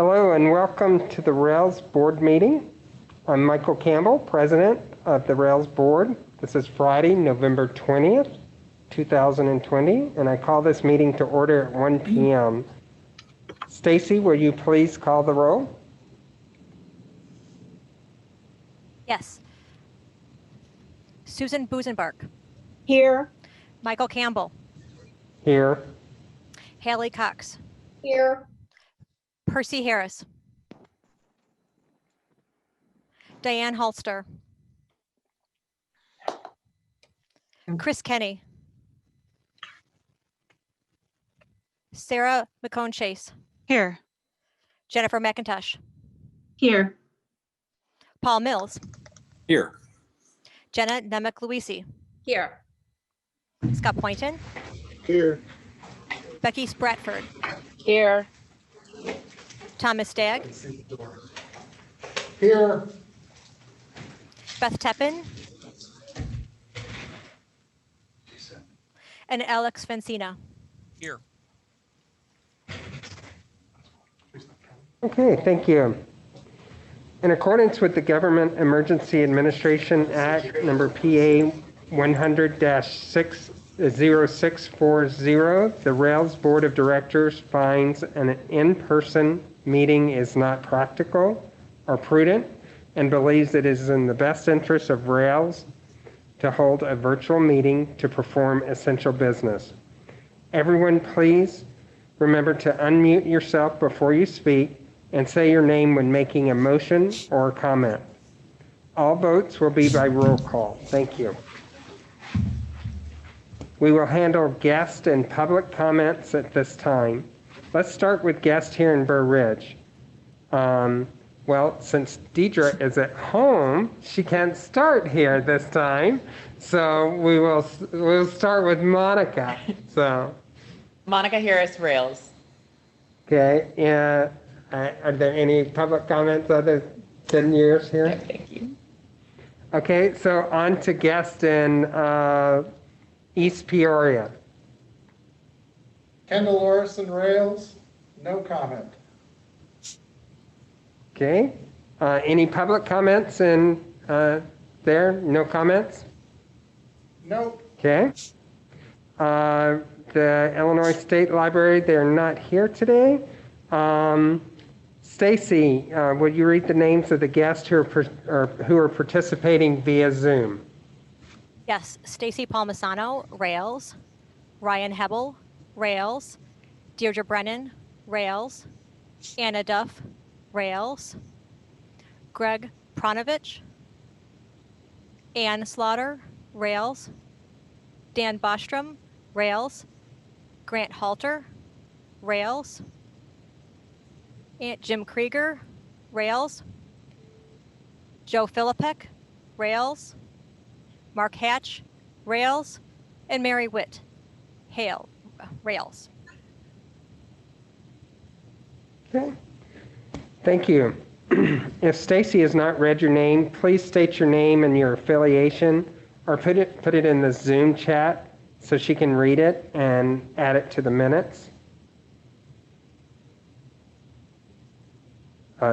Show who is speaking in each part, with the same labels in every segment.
Speaker 1: Hello and welcome to the Rails Board meeting. I'm Michael Campbell, President of the Rails Board. This is Friday, November 20th, 2020, and I call this meeting to order at 1 p.m. Stacy, will you please call the roll?
Speaker 2: Yes. Susan Busenbark.
Speaker 3: Here.
Speaker 2: Michael Campbell.
Speaker 1: Here.
Speaker 2: Haley Cox.
Speaker 3: Here.
Speaker 2: Percy Harris. Diane Halster. Chris Kenny. Sarah McCone Chase.
Speaker 4: Here.
Speaker 2: Jennifer McIntosh.
Speaker 3: Here.
Speaker 2: Paul Mills.
Speaker 5: Here.
Speaker 2: Jenna Nemec-Luisi.
Speaker 3: Here.
Speaker 2: Scott Poynton.
Speaker 5: Here.
Speaker 2: Becky Spratford.
Speaker 3: Here.
Speaker 2: Thomas Stagg.
Speaker 1: Here.
Speaker 2: Beth Teppin. And Alex Fencina.
Speaker 5: Here.
Speaker 1: Okay, thank you. In accordance with the Government Emergency Administration Act number PA 100-0640, the Rails Board of Directors finds an in-person meeting is not practical or prudent and believes it is in the best interest of Rails to hold a virtual meeting to perform essential business. Everyone, please remember to unmute yourself before you speak and say your name when making a motion or a comment. All votes will be by roll call. Thank you. We will handle guest and public comments at this time. Let's start with guest here in Burr Ridge. Well, since Deidre is at home, she can't start here this time. So we'll start with Monica. So
Speaker 4: Monica Harris, Rails.
Speaker 1: Okay, yeah. Are there any public comments other than yours here?
Speaker 4: No, thank you.
Speaker 1: Okay, so on to guest in East Peoria.
Speaker 6: Kendall Orison, Rails, no comment.
Speaker 1: Okay, any public comments in there? No comments?
Speaker 6: Nope.
Speaker 1: Okay. The Illinois State Library, they're not here today. Stacy, would you read the names of the guests who are participating via Zoom?
Speaker 2: Yes. Stacy Palmisano, Rails. Ryan Hebel, Rails. Deirdre Brennan, Rails. Anna Duff, Rails. Greg Pronovich. Ann Slaughter, Rails. Dan Bostrom, Rails. Grant Halter, Rails. Jim Krieger, Rails. Joe Philippek, Rails. Mark Hatch, Rails. And Mary Witt, Rails.
Speaker 1: Okay, thank you. If Stacy has not read your name, please state your name and your affiliation, or put it in the Zoom chat so she can read it and add it to the minutes.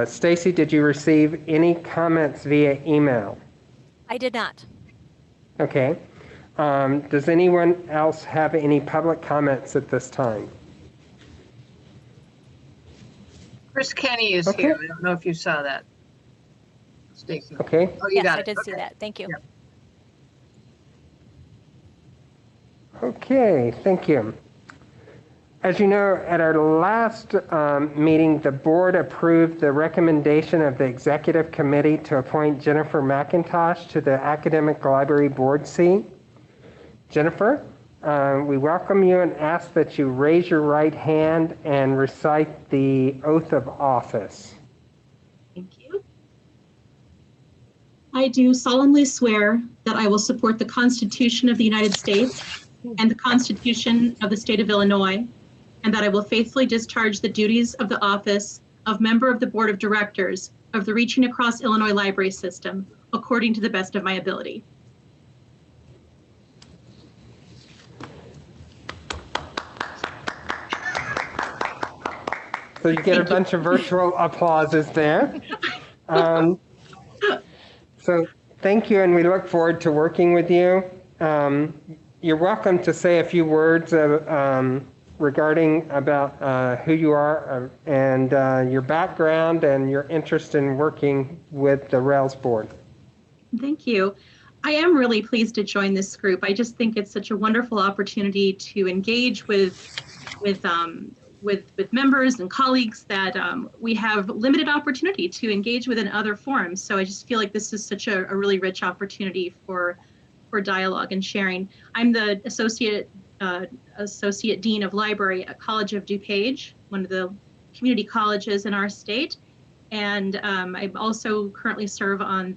Speaker 1: Stacy, did you receive any comments via email?
Speaker 2: I did not.
Speaker 1: Okay. Does anyone else have any public comments at this time?
Speaker 3: Chris Kenny is
Speaker 1: Okay.
Speaker 3: here. I don't know if you saw that. Stacy.
Speaker 1: Okay.
Speaker 3: Oh, you
Speaker 2: Yes,
Speaker 3: got
Speaker 2: I
Speaker 3: it.
Speaker 2: did see
Speaker 3: Okay.
Speaker 2: that. Thank you.
Speaker 3: Yep.
Speaker 1: Okay, thank you. As you know, at our last meeting, the board approved the recommendation of the executive committee to appoint Jennifer McIntosh to the academic library board seat. Jennifer, we welcome you and ask that you raise your right hand and recite the oath of office.
Speaker 7: Thank you. I do solemnly swear that I will support the Constitution of the United States and the Constitution of the State of Illinois, and that I will faithfully discharge the duties of the office of member of the Board of Directors of the Reaching Across Illinois Library System according to the best of my ability.
Speaker 1: So you get a bunch of virtual applauses there. Um, so thank you, and we look forward to working with you. You're welcome to say a few words regarding about who you are and your background and your interest in working with the Rails board.
Speaker 7: Thank you. I am really pleased to join this group. I just think it's such a wonderful opportunity to engage with members and colleagues that we have limited opportunity to engage with in other forums. So I just feel like this is such a really rich opportunity for dialogue and sharing. I'm the associate dean of library at College of DuPage, one of the community colleges in our state, and I also currently serve on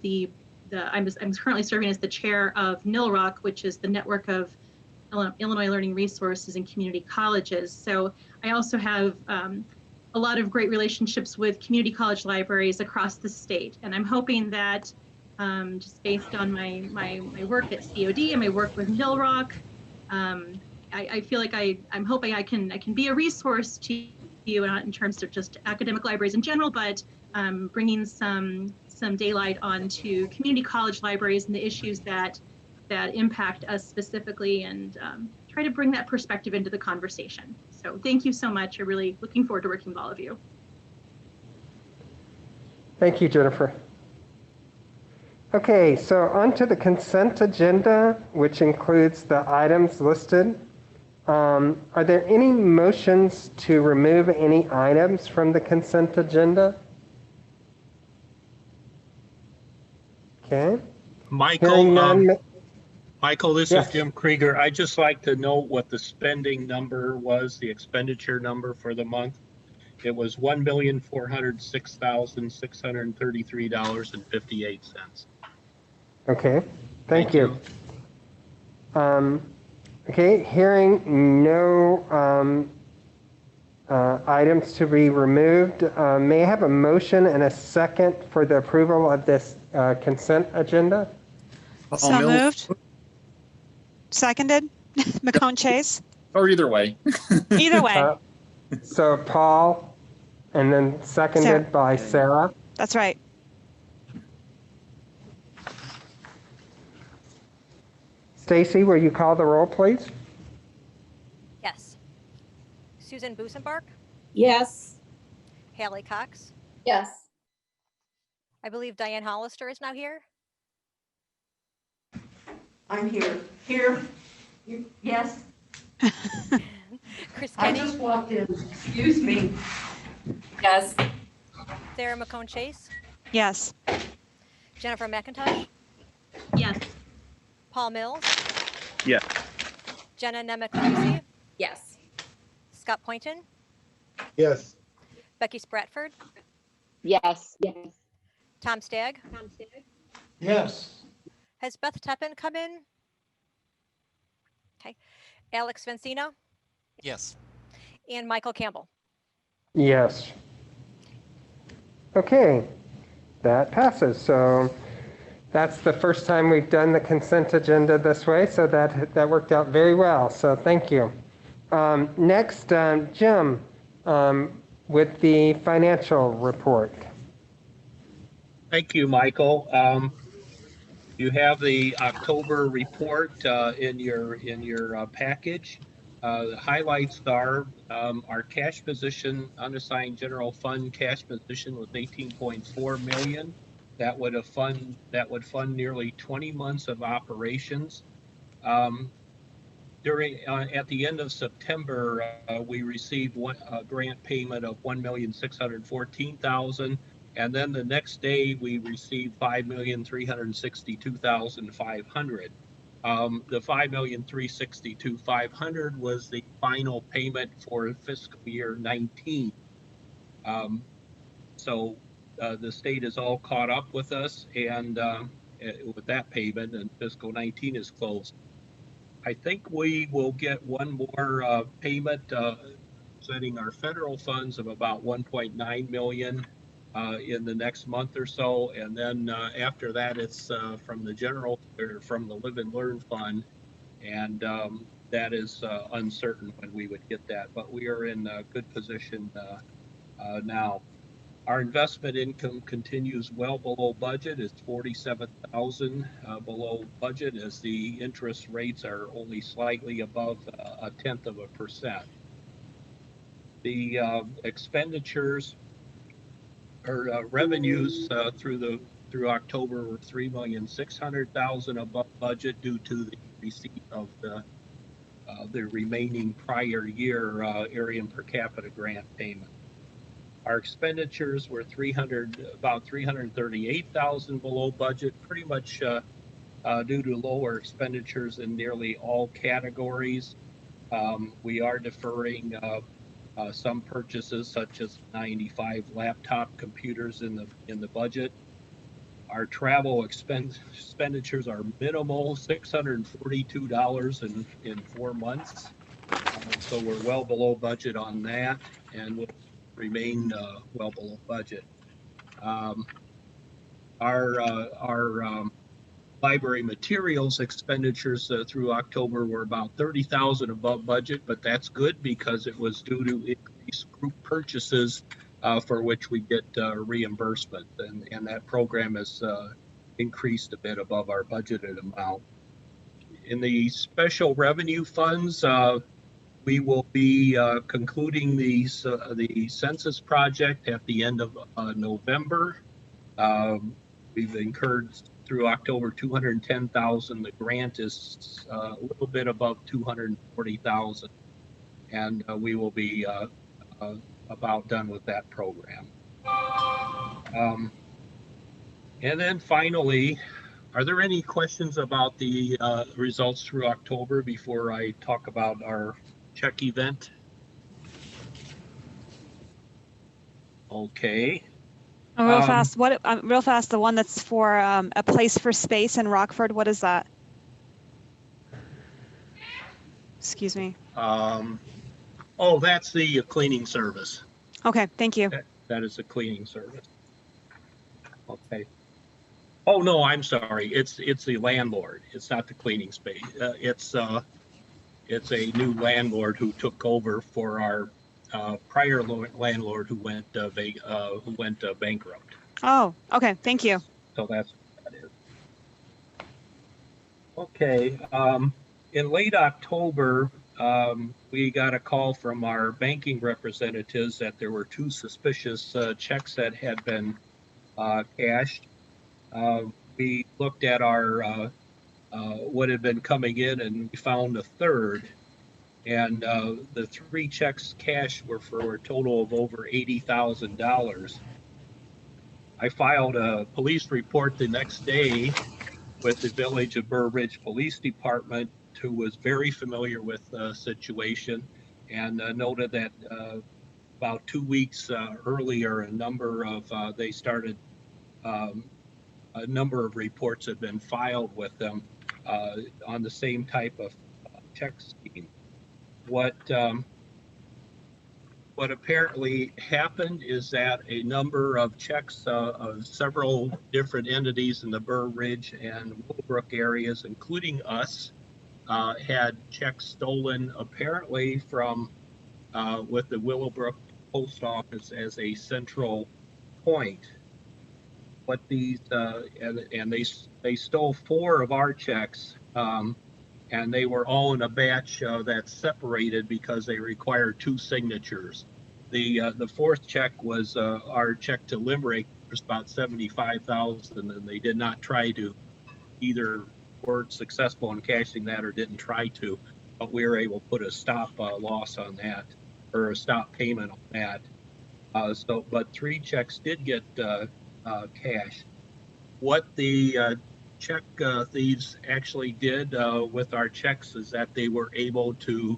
Speaker 7: I'm currently serving as the chair of NILROC, which is the network of Illinois Learning Resources and Community Colleges. So I also have a lot of great relationships with community college libraries across the state. And I'm hoping that just based on my work at COD and my work with NILROC, I feel like I'm hoping I can be a resource to you, not in terms of just academic libraries in general, but bringing some daylight onto community college libraries and the issues that impact us specifically, and try to bring that perspective into the conversation. So thank you so much. I'm really looking forward to working with all of you.
Speaker 1: Thank you, Jennifer. Okay, so on to the consent agenda, which includes the items listed. Are there any motions to remove any items from the consent agenda? Okay. Hearing none.
Speaker 5: Michael, this
Speaker 1: Yes.
Speaker 5: is Jim Krieger. I'd just like to note what the spending number was, the expenditure number for the month. It was $1,406,633.58.
Speaker 1: Okay, thank you. Okay, hearing no items to be removed, may I have a motion and a second for the approval of this consent agenda?
Speaker 8: So moved. Seconded. McCone Chase.
Speaker 9: Or either way.
Speaker 8: Either way.
Speaker 1: So Paul, and then seconded by Sarah.
Speaker 8: That's right.
Speaker 1: Stacy, will you call the roll, please?
Speaker 2: Yes. Susan Busenbark,
Speaker 3: Yes.
Speaker 2: Hallie Cox.
Speaker 3: Yes.
Speaker 2: I believe Diane Hollister is now here.
Speaker 10: I'm here. Here. Yes.
Speaker 2: Chris
Speaker 10: I
Speaker 2: Kenny,
Speaker 10: just walked in. Excuse me.
Speaker 3: Yes.
Speaker 2: Sarah McCone Chase,
Speaker 8: Yes.
Speaker 2: Jennifer McIntosh,
Speaker 7: Yes.
Speaker 2: Paul Mills,
Speaker 9: Yes.
Speaker 2: Jenna Nemeth,
Speaker 3: Yes.
Speaker 2: Scott Poynton,
Speaker 6: Yes.
Speaker 2: Becky Spratford,
Speaker 3: Yes.
Speaker 2: Tom Stagg.
Speaker 6: Yes.
Speaker 2: Has Beth Teppen come in? Okay. Alex Vencino
Speaker 5: Yes.
Speaker 2: and Michael Campbell.
Speaker 1: Yes. Okay, that passes. So that's the first time we've done the consent agenda this way, so that worked out very well. So thank you. Next, Jim, with the financial report.
Speaker 5: Thank you, Michael. You have the October report in your package. The highlights are our cash position, unassigned general fund cash position was 18.4 million. That would fund nearly 20 months of operations. At the end of September, we received a grant payment of 1,614,000. And then the next day we received 5,362,500. The 5,362,500 was the final payment for fiscal year 19. So the state is all caught up with us, and with that payment, and fiscal 19 is closed. I think we will get one more payment setting our federal funds of about 1.9 million. In the next month or so, and then after that, it's from the from the Live and Learn Fund, and that is uncertain when we would get that. But we are in a good position Now, our investment income continues well below budget. It's 47,000 below budget, as the interest rates are only slightly above 0.1%. The expenditures or revenues through October were 3,600,000 above budget due to the receipt of the remaining prior year area per capita grant payment. Our expenditures were about 338,000 below budget, pretty much due to lower expenditures in nearly all categories. We are deferring some purchases, such as 95 laptop computers in the budget. Our travel expenditures are minimal, $642 in 4 months. So we're well below budget on that, and we'll remain well below budget. Our library materials expenditures through October were about 30,000 above budget, but that's good because it was due to increased group purchases for which we get reimbursement, and that program has increased a bit above our budgeted amount. In the special revenue funds, we will be concluding the census project at the end of November. We've incurred through October 210,000. The grant is a little bit above 240,000, and we will be about done with that program. And then finally, are there any questions about the results through October before I talk about our check event? Okay.
Speaker 8: Real fast. Real fast. The one that's for a place for space in Rockford. What is that? Excuse me.
Speaker 5: Oh, that's the cleaning service.
Speaker 8: Okay. Thank you.
Speaker 5: That is a cleaning service. Okay. Oh no, I'm sorry. It's the landlord. It's not the cleaning space. It's a new landlord who took over for our prior landlord who went bankrupt.
Speaker 8: Oh, okay. Thank you.
Speaker 5: So that's what that is. Okay. In late October, we got a call from our banking representatives that there were 2 suspicious checks that had been cashed. We looked at our what had been coming in, and we found a third. And the 3 checks cashed were for a total of over $80,000. I filed a police report the next day with the Village of Burr Ridge Police Department, who was very familiar with the situation, and noted that about 2 weeks earlier, a number of reports had been filed with them on the same type of check scheme. What apparently happened is that a number of checks of several different entities in the Burr Ridge and Bolingbrook areas, including us, had checks stolen apparently from with the Willowbrook post office as a central point. What these and they stole 4 of our checks, and they were all in a batch that's separated because they required 2 signatures. The 4th check was our check to Limerick, was about 75,000, and they did not try to either weren't successful in cashing that or didn't try to, but we were able to put a stop loss on that, or a stop payment on that. But 3 checks did get cashed. What the check thieves actually did with our checks is that they were able to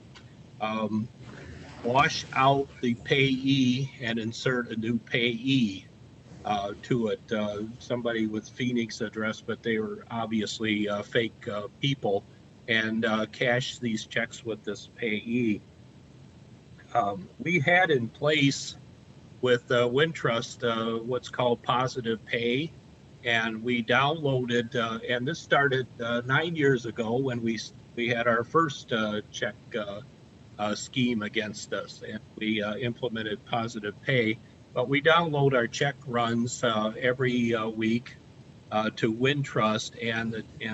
Speaker 5: wash out the payee and insert a new payee to it. Somebody with Phoenix address, but they were obviously fake people, and cashed these checks with this payee. We had in place with Wintrust what's called positive pay, and we downloaded, and this started 9 years ago when we had our first check scheme against us, and we implemented positive pay. but we download our check runs every week to Wintrust, and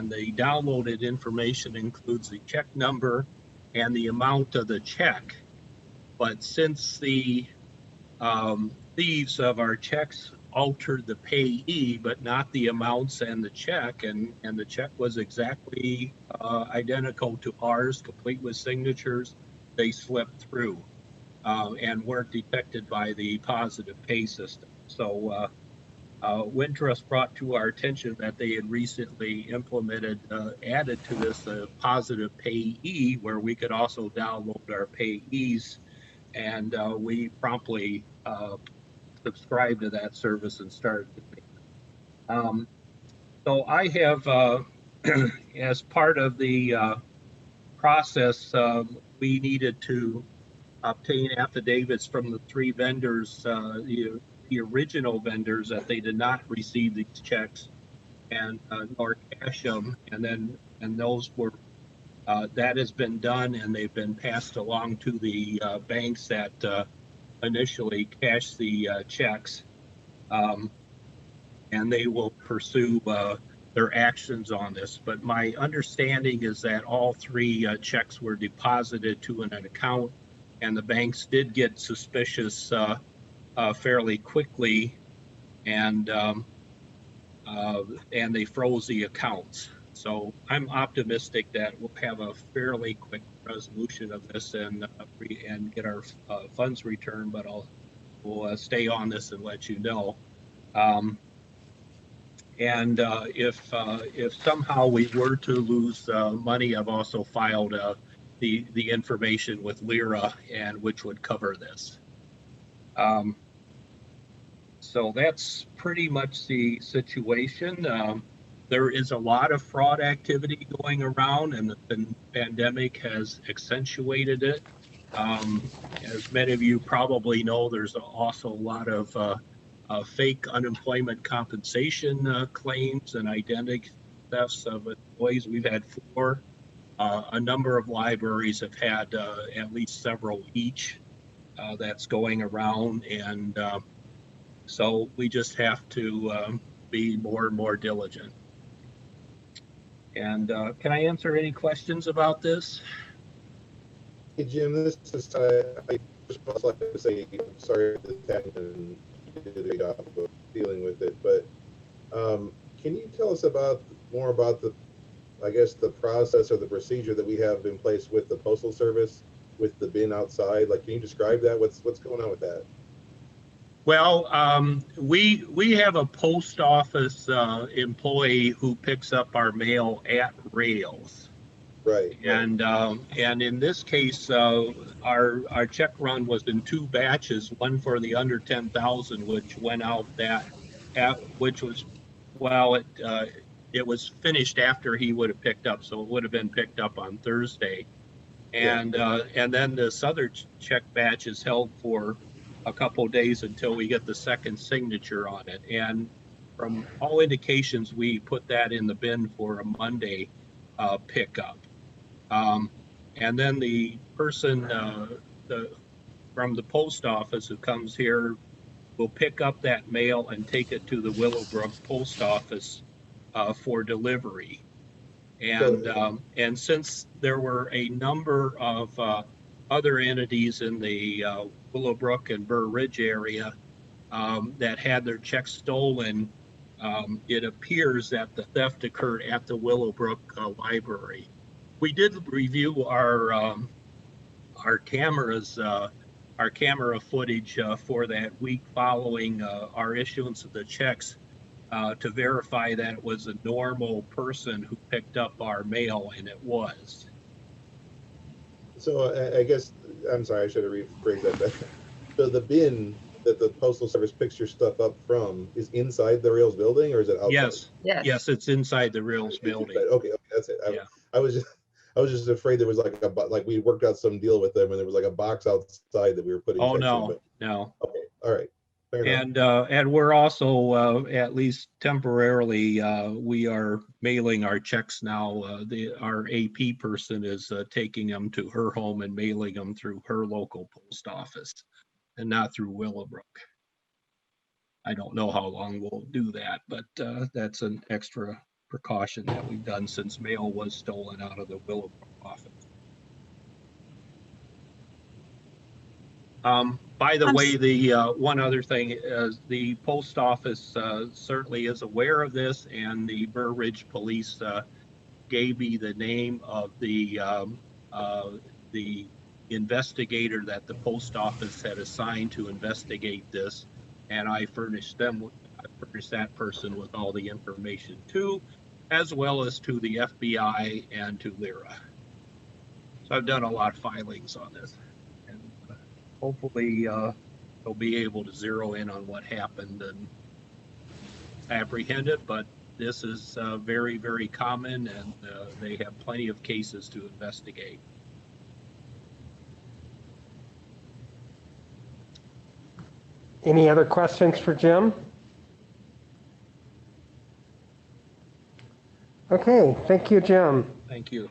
Speaker 5: the downloaded information includes the check number and the amount of the check. But since the thieves of our checks altered the payee, but not the amounts and the check, and the check was exactly identical to ours, complete with signatures, they slipped through and weren't detected by the positive pay system. So Wintrust brought to our attention that they had recently implemented, added to this positive payee, where we could also download our payees, and we promptly subscribed to that service and started the payment. So I have, as part of the process, we needed to obtain affidavits from the three vendors, the original vendors, that they did not receive these checks and nor cash them, and those were that has been done, and they've been passed along to the banks that initially cashed the checks, and they will pursue their actions on this. But my understanding is that all three checks were deposited to an account, and the banks did get suspicious fairly quickly, and they froze the accounts. So I'm optimistic that we'll have a fairly quick resolution of this and get our funds returned. But we'll stay on this and let you know. If somehow we were to lose money, I've also filed the information with LIRA, and which would cover this. So that's pretty much the situation. There is a lot of fraud activity going around, and the pandemic has accentuated it. As many of you probably know, there's also a lot of fake unemployment compensation claims and identity thefts of employees. We've had 4. A number of libraries have had at least several each that's going around, and so we just have to be more and more diligent. And can I answer any questions about this?
Speaker 6: Hey, Jim, this is, I just would like to say, I'm sorry that this happened, and you did a great job of dealing with it, but can you tell us more about the, I guess, the process or the procedure that we have in place with the Postal Service, with the bin outside? Like, can you describe that? What's going on with that?
Speaker 5: Well, we have a post office employee who picks up our mail at rails.
Speaker 6: Right.
Speaker 5: And in this case, our check run was in 2 batches, one for the under 10,000, which went out which was, well, it was finished after he would have picked up, so it would have been picked up on Thursday. And then this other check batch is held for a couple of days until we get the second signature on it. And from all indications, we put that in the bin for a Monday pickup. And then the person from the post office who comes here will pick up that mail and take it to the Willowbrook post office for delivery. And since there were a number of other entities in the Willowbrook and Burr Ridge area that had their checks stolen, it appears that the theft occurred at the Willowbrook library. We did review our cameras, our camera footage for that week following our issuance of the checks to verify that it was a normal person who picked up our mail, and it was.
Speaker 6: So I guess, I'm sorry, I should have rephrased that. So the bin that the Postal Service picks your stuff up from is inside the Rails building, or is it outside?
Speaker 5: Yes, it's inside the Rails building.
Speaker 6: Okay, that's it. I was just afraid there was like we worked out some deal with them, and there was like a box outside that we were putting.
Speaker 5: Oh,
Speaker 6: checks
Speaker 5: no,
Speaker 6: in, but,
Speaker 5: no.
Speaker 6: Okay, all right.
Speaker 5: And we're also at least temporarily we are mailing our checks now. Our AP person is taking them to her home and mailing them through her local post office, and not through Willowbrook. I don't know how long we'll do that, but that's an extra precaution that we've done since mail was stolen out of the Willowbrook office. By the way, the one other thing is the post office certainly is aware of this, and the Burr Ridge Police gave me the name of the investigator that the post office had assigned to investigate this, and I furnished that person with all the information too, as well as to the FBI and to LIRA. So I've done a lot of filings on this, and hopefully they'll be able to zero in on what happened and apprehend it, but this is very, very common, and they have plenty of cases to investigate.
Speaker 1: Any other questions for Jim? Okay, thank you, Jim.
Speaker 5: Thank you.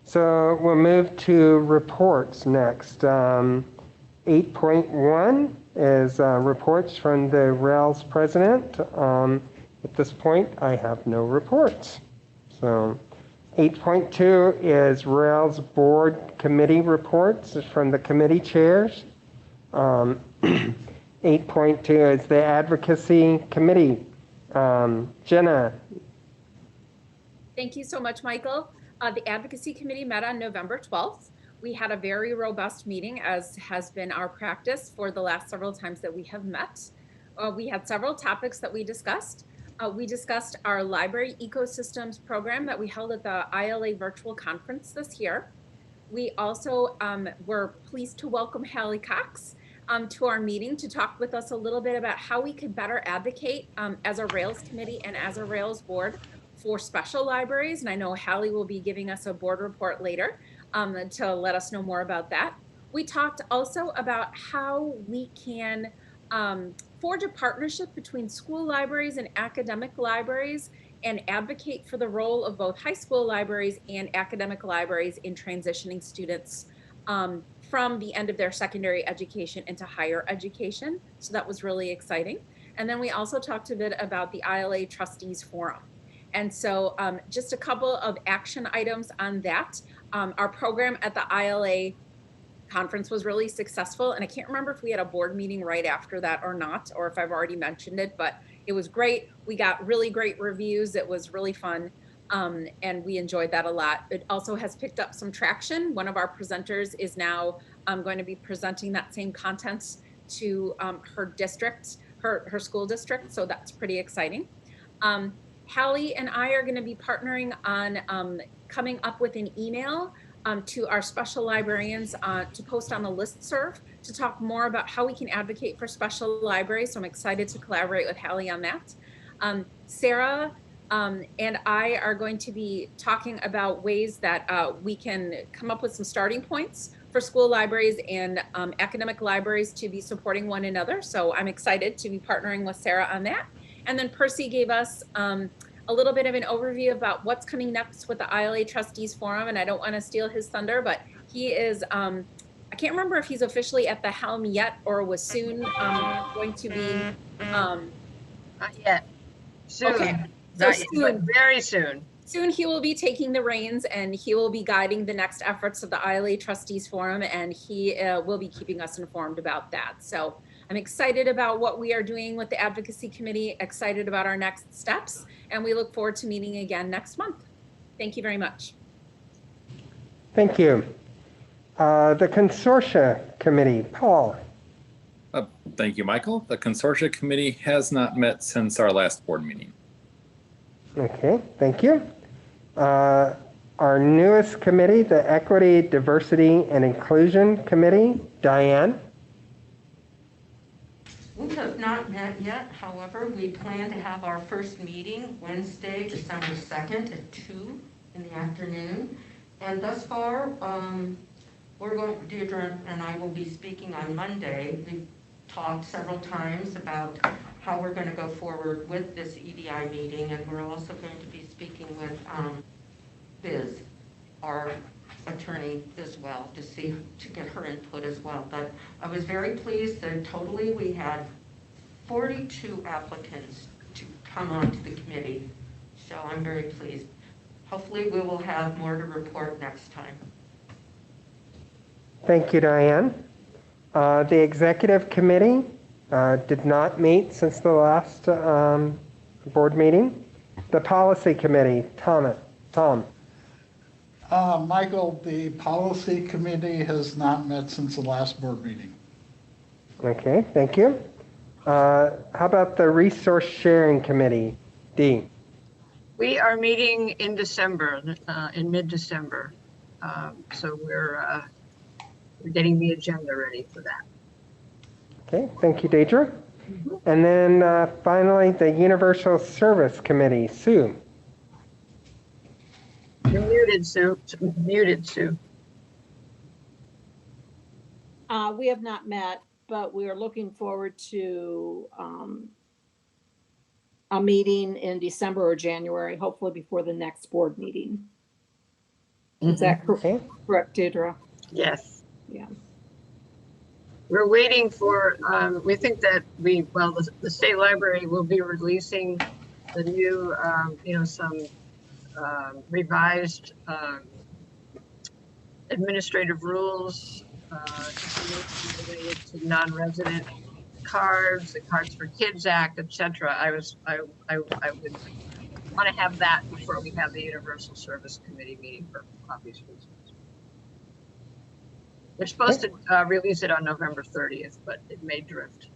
Speaker 1: So we'll move to reports next. 8.1 is reports from the RAIL's president. At this point, I have no reports. So 8.2 is RAIL's board committee reports from the committee chairs. 8.2 is the advocacy committee. Jenna.
Speaker 9: Thank you so much, Michael. The advocacy committee met on November 12th. We had a very robust meeting, as has been our practice for the last several times that we have met. We had several topics that we discussed. We discussed our library ecosystems program that we held at the ILA virtual conference this year. We also were pleased to welcome Hallie Cox to our meeting to talk with us a little bit about how we could better advocate as a RAILS committee and as a RAILS board for special libraries. And I know Hallie will be giving us a board report later to let us know more about that. We talked also about how we can forge a partnership between school libraries and academic libraries and advocate for the role of both high school libraries and academic libraries in transitioning students from the end of their secondary education into higher education. So that was really exciting. And then we also talked a bit about the ILA Trustees Forum. And so just a couple of action items on that. Our program at the ILA conference was really successful. And I can't remember if we had a board meeting right after that or not, or if I've already mentioned it, but it was great. We got really great reviews. It was really fun. And we enjoyed that a lot. It also has picked up some traction. One of our presenters is now going to be presenting that same content to her district, her school district. So that's pretty exciting. Hallie and I are going to be partnering on coming up with an email to our special librarians to post on the listserv to talk more about how we can advocate for special libraries. So I'm excited to collaborate with Hallie on that. Sarah and I are going to be talking about ways that we can come up with some starting points for school libraries and academic libraries to be supporting one another. So I'm excited to be partnering with Sarah on that. And then Percy gave us a little bit of an overview about what's coming next with the ILA Trustees Forum. And I don't want to steal his thunder, but he is, I can't remember if he's officially at the helm yet or was soon going to be.
Speaker 10: Not yet. Soon.
Speaker 9: Okay.
Speaker 10: So
Speaker 9: Not
Speaker 10: soon. But very soon.
Speaker 9: Soon he will be taking the reins and he will be guiding the next efforts of the ILA Trustees Forum, and he will be keeping us informed about that. So I'm excited about what we are doing with the advocacy committee, excited about our next steps, and we look forward to meeting again next month. Thank you very much.
Speaker 1: Thank you. The Consortia Committee, Paul.
Speaker 11: Thank you, Michael. The Consortia Committee has not met since our last board meeting.
Speaker 1: Okay, thank you. Our newest committee, the Equity, Diversity, and Inclusion Committee, Diane.
Speaker 10: We have not met yet. However, we plan to have our first meeting Wednesday, December 2nd at 2 in the afternoon. And thus far, Deirdre and I will be speaking on Monday. We've talked several times about how we're going to go forward with this EDI meeting, and we're also going to be speaking with Biz, our attorney, as well, to get her input as well. But I was very pleased that totally we had 42 applicants to come onto the committee. So I'm very pleased. Hopefully we will have more to report next time.
Speaker 1: Thank you, Diane. The executive committee did not meet since the last board meeting. The policy committee, Tom.
Speaker 12: Michael, the policy committee has not met since the last board meeting.
Speaker 1: Okay, thank you. How about the resource sharing committee, Dee?
Speaker 13: We are meeting in December, in mid-December. So we're getting the agenda ready for that.
Speaker 1: Okay, thank you, Deidre. And then finally, the Universal Service Committee, Sue.
Speaker 13: You're muted, Sue. Muted, Sue.
Speaker 3: We have not met, but we are looking forward to a meeting in December or January, hopefully before the next board meeting. Is that correct, Deidre?
Speaker 13: Yes.
Speaker 3: Yeah.
Speaker 13: We're waiting for, we think that the state library will be releasing the new, some revised administrative rules related to non-resident cards, the Cards for Kids Act, etc. I would want to have that before we have the Universal Service Committee meeting for obvious reasons. They're supposed to release it on November 30th, but it may drift.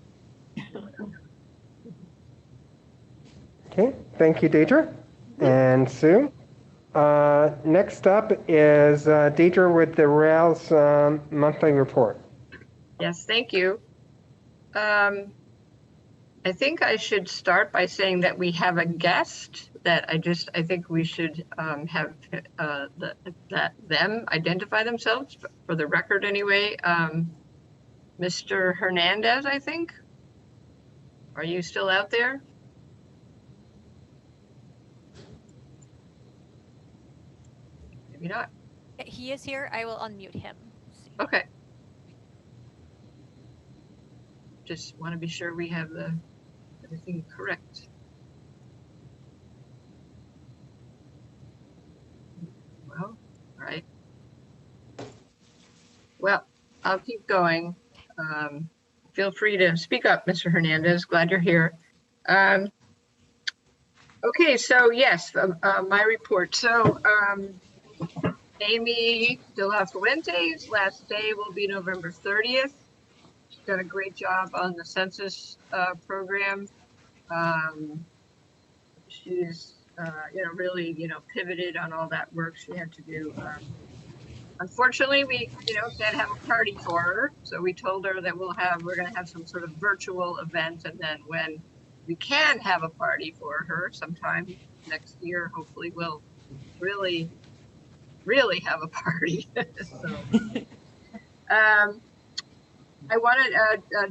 Speaker 1: Okay, thank you, Deidre and Sue. Next up is Deidre with the Rails monthly report.
Speaker 13: Yes, thank you. I think I should start by saying that we have a guest that I think we should have them identify themselves for the record anyway. Mr. Hernandez, I think. Are you still out there? Maybe not.
Speaker 2: He is here. I will unmute him.
Speaker 13: Okay. Just want to be sure we have everything correct. Well, all right. Well, I'll keep going. Feel free to speak up, Mr. Hernandez. Glad you're here. Okay, so yes, my report. So Amy De La Fuente's last day will be November 30th. She's done a great job on the census program. She's really pivoted on all that work she had to do. Unfortunately, we can't have a party for her, so we told her that we're going to have some sort of virtual event, and then when we can have a party for her sometime next year, hopefully we'll really have a party. So, I wanted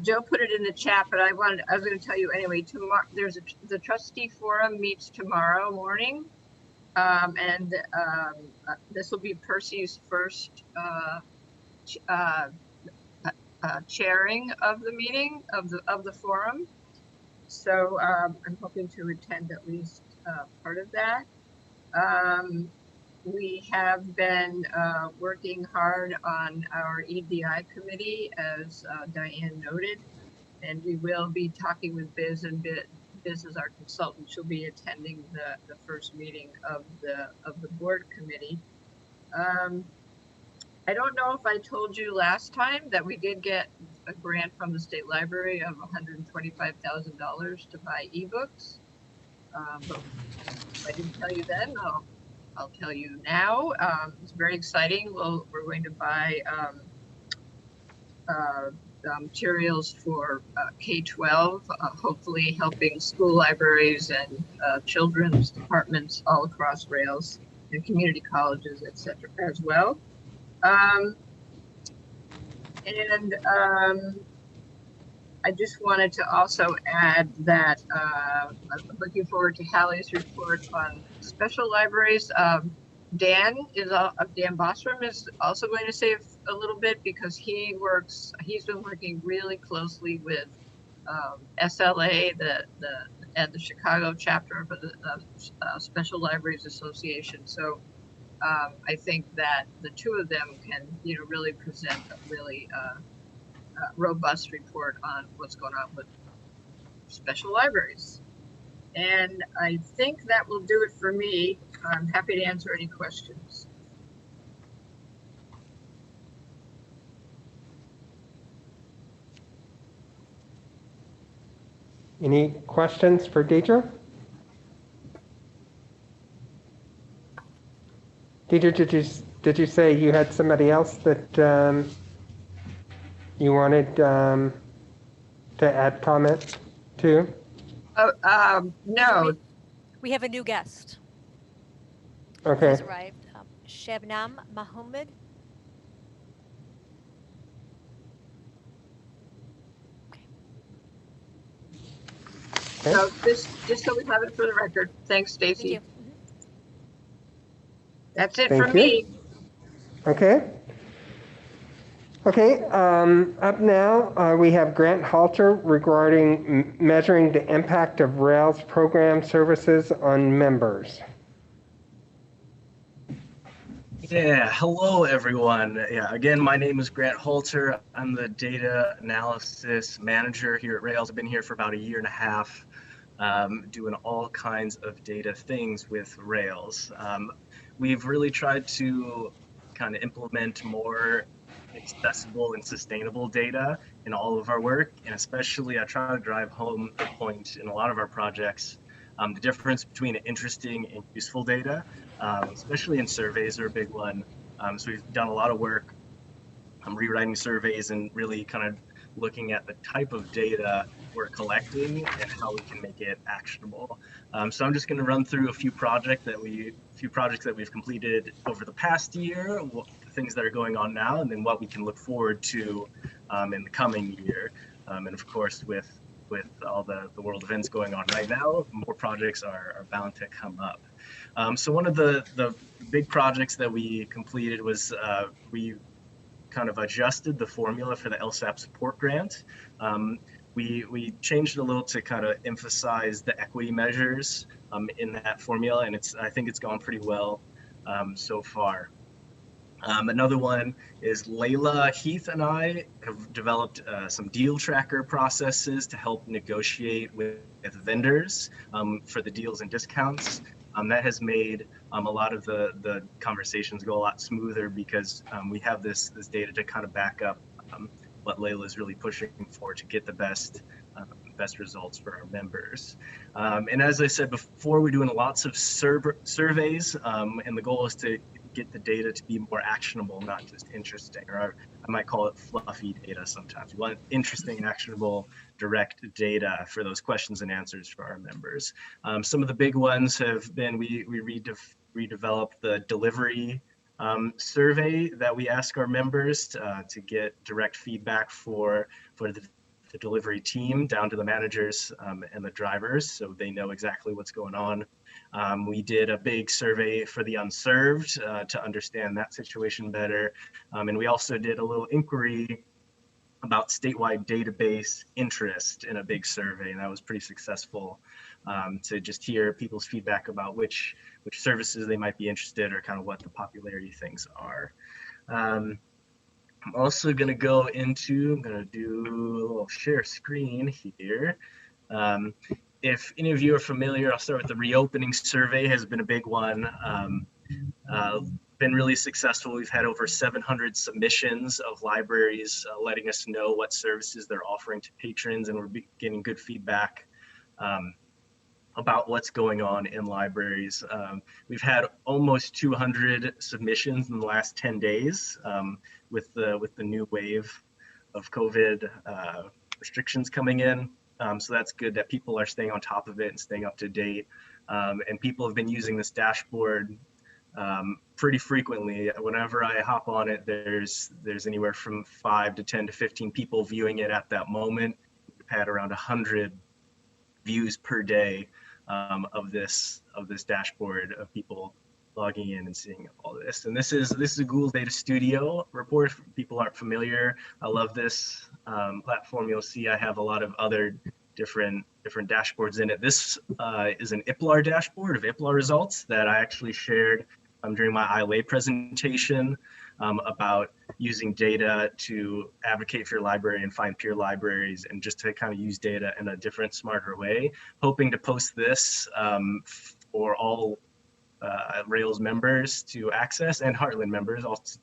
Speaker 13: Joe put it in the chat, but I was going to tell you anyway. Tomorrow, the trustee forum meets tomorrow morning, and this will be Percy's first chairing of the meeting of the forum. So I'm hoping to attend at least part of that. We have been working hard on our EDI committee, as Diane noted, and we will be talking with Biz, and Biz is our consultant. She'll be attending the first meeting of the board committee. I don't know if I told you last time that we did get a grant from the state library of $125,000 to buy ebooks. But if I didn't tell you then, I'll tell you now. It's very exciting. We're going to buy materials for K-12, hopefully helping school libraries and children's departments all across Rails and community colleges, etc. as well. I just wanted to also add that I'm looking forward to Hallie's report on special libraries. Dan Bostrom is also going to say a little bit, because he's been working really closely with SLA, and the Chicago chapter for the Special Libraries Association. So I think that the two of them can, really present a really robust report on what's going on with special libraries. And I think that will do it for me. I'm happy to answer any questions.
Speaker 1: Any questions for Deidre? Deidre, did you say you had somebody else that you wanted to add comment to?
Speaker 13: No.
Speaker 2: We have a new guest.
Speaker 1: Okay.
Speaker 2: He's arrived. Shabnam Mahmoud.
Speaker 1: Okay.
Speaker 13: So just so we have it for the record. Thanks, Stacy.
Speaker 2: Thank you.
Speaker 13: That's it
Speaker 1: Thank
Speaker 13: for
Speaker 1: you.
Speaker 13: me.
Speaker 1: Okay. Okay, up now we have Grant Halter regarding measuring the impact of Rails program services on members.
Speaker 14: Yeah, hello everyone. Yeah, again, my name is Grant Halter. I'm the data analysis manager here at Rails. I've been here for about a year and a half, doing all kinds of data things with Rails. We've really tried to kind of implement more accessible and sustainable data in all of our work, and especially I try to drive home the point in a lot of our projects, the difference between interesting and useful data, especially in surveys are a big one. So we've done a lot of work rewriting surveys and really kind of looking at the type of data we're collecting and how we can make it actionable. So I'm just going to run through a few projects that we've completed over the past year, the things that are going on now, and then what we can look forward to in the coming year. And of course, with all the world events going on right now, more projects are bound to come up. So one of the big projects that we completed was we kind of adjusted the formula for the LSAP support grant. We changed it a little to kind of emphasize the equity measures in that formula, and I think it's gone pretty well so far. Another one is Layla, Heath, and I have developed some deal tracker processes to help negotiate with vendors for the deals and discounts. That has made a lot of the conversations go a lot smoother because we have this data to kind of back up what Layla is really pushing for to get the best results for our members. And as I said before, we're doing lots of surveys, and the goal is to get the data to be more actionable, not just interesting, or I might call it fluffy data sometimes. We want interesting, actionable, direct data for those questions and answers for our members. Some of the big ones have been, we redeveloped the delivery survey that we ask our members to get direct feedback for the delivery team down to the managers and the drivers, so they know exactly what's going on. We did a big survey for the unserved to understand that situation better. And we also did a little inquiry about statewide database interest in a big survey, and that was pretty successful to just hear people's feedback about which services they might be interested or kind of what the popularity things are. I'm also going to go into, I'm going to do a little share screen here. If any of you are familiar, I'll start with the reopening survey. Has been a big one. Been really successful. We've had over 700 submissions of libraries letting us know what services they're offering to patrons, and we're getting good feedback about what's going on in libraries. We've had almost 200 submissions in the last 10 days with the new wave of COVID restrictions coming in. So that's good that people are staying on top of it and staying up to date. And people have been using this dashboard pretty frequently. Whenever I hop on it, there's anywhere from 5 to 10 to 15 people viewing it at that moment. We've had around 100 views per day of this dashboard of people logging in and seeing all this. And this is a Google Data Studio report. If people aren't familiar, I love this platform. You'll see I have a lot of other different dashboards in it. This is an IPLAR dashboard of IPLAR results that I actually shared during my ILA presentation about using data to advocate for your library and find peer libraries, and just to kind of use data in a different, smarter way. Hoping to post this for all Rails members to access, and Heartland members, also